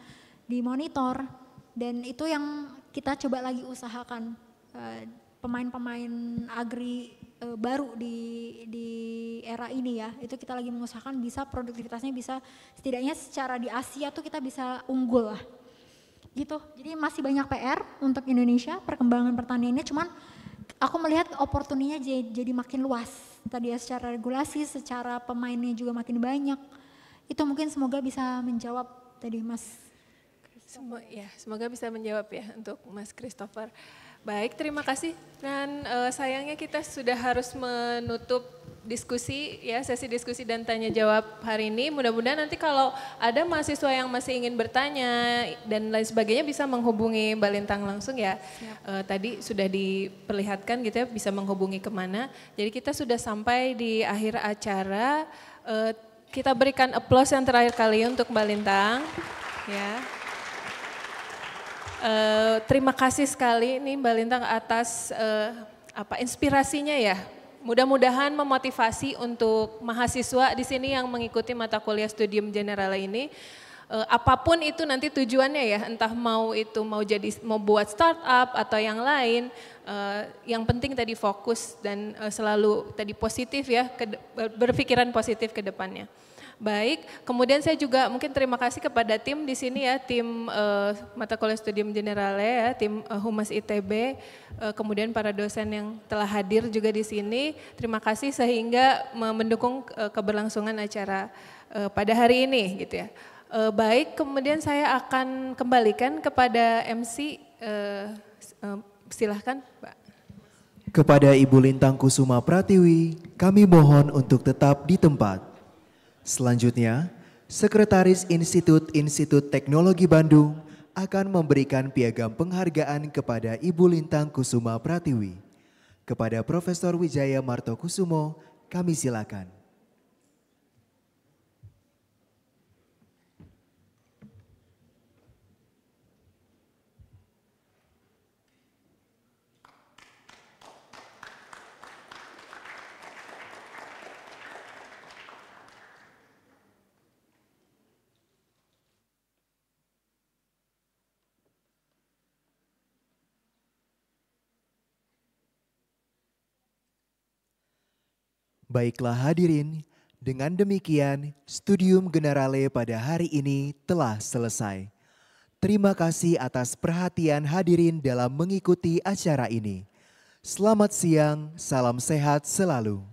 dimonitor, dan itu yang kita coba lagi usahakan. Pemain-pemain agri baru di era ini ya, itu kita lagi mengusahakan bisa produktivitasnya bisa setidaknya secara di Asia tuh kita bisa unggul lah gitu. Jadi masih banyak PR untuk Indonesia perkembangan pertaniannya, cuman aku melihat opportunity-nya jadi makin luas tadi ya, secara regulasi, secara pemainnya juga makin banyak. Itu mungkin semoga bisa menjawab tadi Mas. Semoga bisa menjawab ya untuk Mas Christopher. Baik, terima kasih. Dan sayangnya kita sudah harus menutup diskusi ya, sesi diskusi dan tanya jawab hari ini. Mudah-mudahan nanti kalau ada mahasiswa yang masih ingin bertanya dan lain sebagainya bisa menghubungi Mbak Lintang langsung ya. Tadi sudah diperlihatkan gitu ya, bisa menghubungi kemana. Jadi kita sudah sampai di akhir acara. Kita berikan aplaus yang terakhir kali untuk Mbak Lintang ya. Terima kasih sekali nih Mbak Lintang atas inspirasinya ya. Mudah-mudahan memotivasi untuk mahasiswa di sini yang mengikuti mata kuliah Studium Generale ini. Apapun itu nanti tujuannya ya, entah mau buat startup atau yang lain. Yang penting tadi fokus dan selalu tadi positif ya, berpikiran positif ke depannya. Baik, kemudian saya juga mungkin terima kasih kepada tim di sini ya, tim mata kuliah Studium Generale ya, tim Humas ITB, kemudian para dosen yang telah hadir juga di sini. Terima kasih sehingga mendukung keberlangsungan acara pada hari ini gitu ya. Baik, kemudian saya akan kembalikan kepada MC, silahkan Pak. Kepada Ibu Lintang Kusuma Pratiwi, kami mohon untuk tetap di tempat. Selanjutnya, Sekretaris Institut Teknologi Bandung akan memberikan piagam penghargaan kepada Ibu Lintang Kusuma Pratiwi. Kepada Profesor Wijaya Martokusumo, kami silakan. Baiklah hadirin, dengan demikian Studium Generale pada hari ini telah selesai. Terima kasih atas perhatian hadirin dalam mengikuti acara ini. Selamat siang, salam sehat selalu.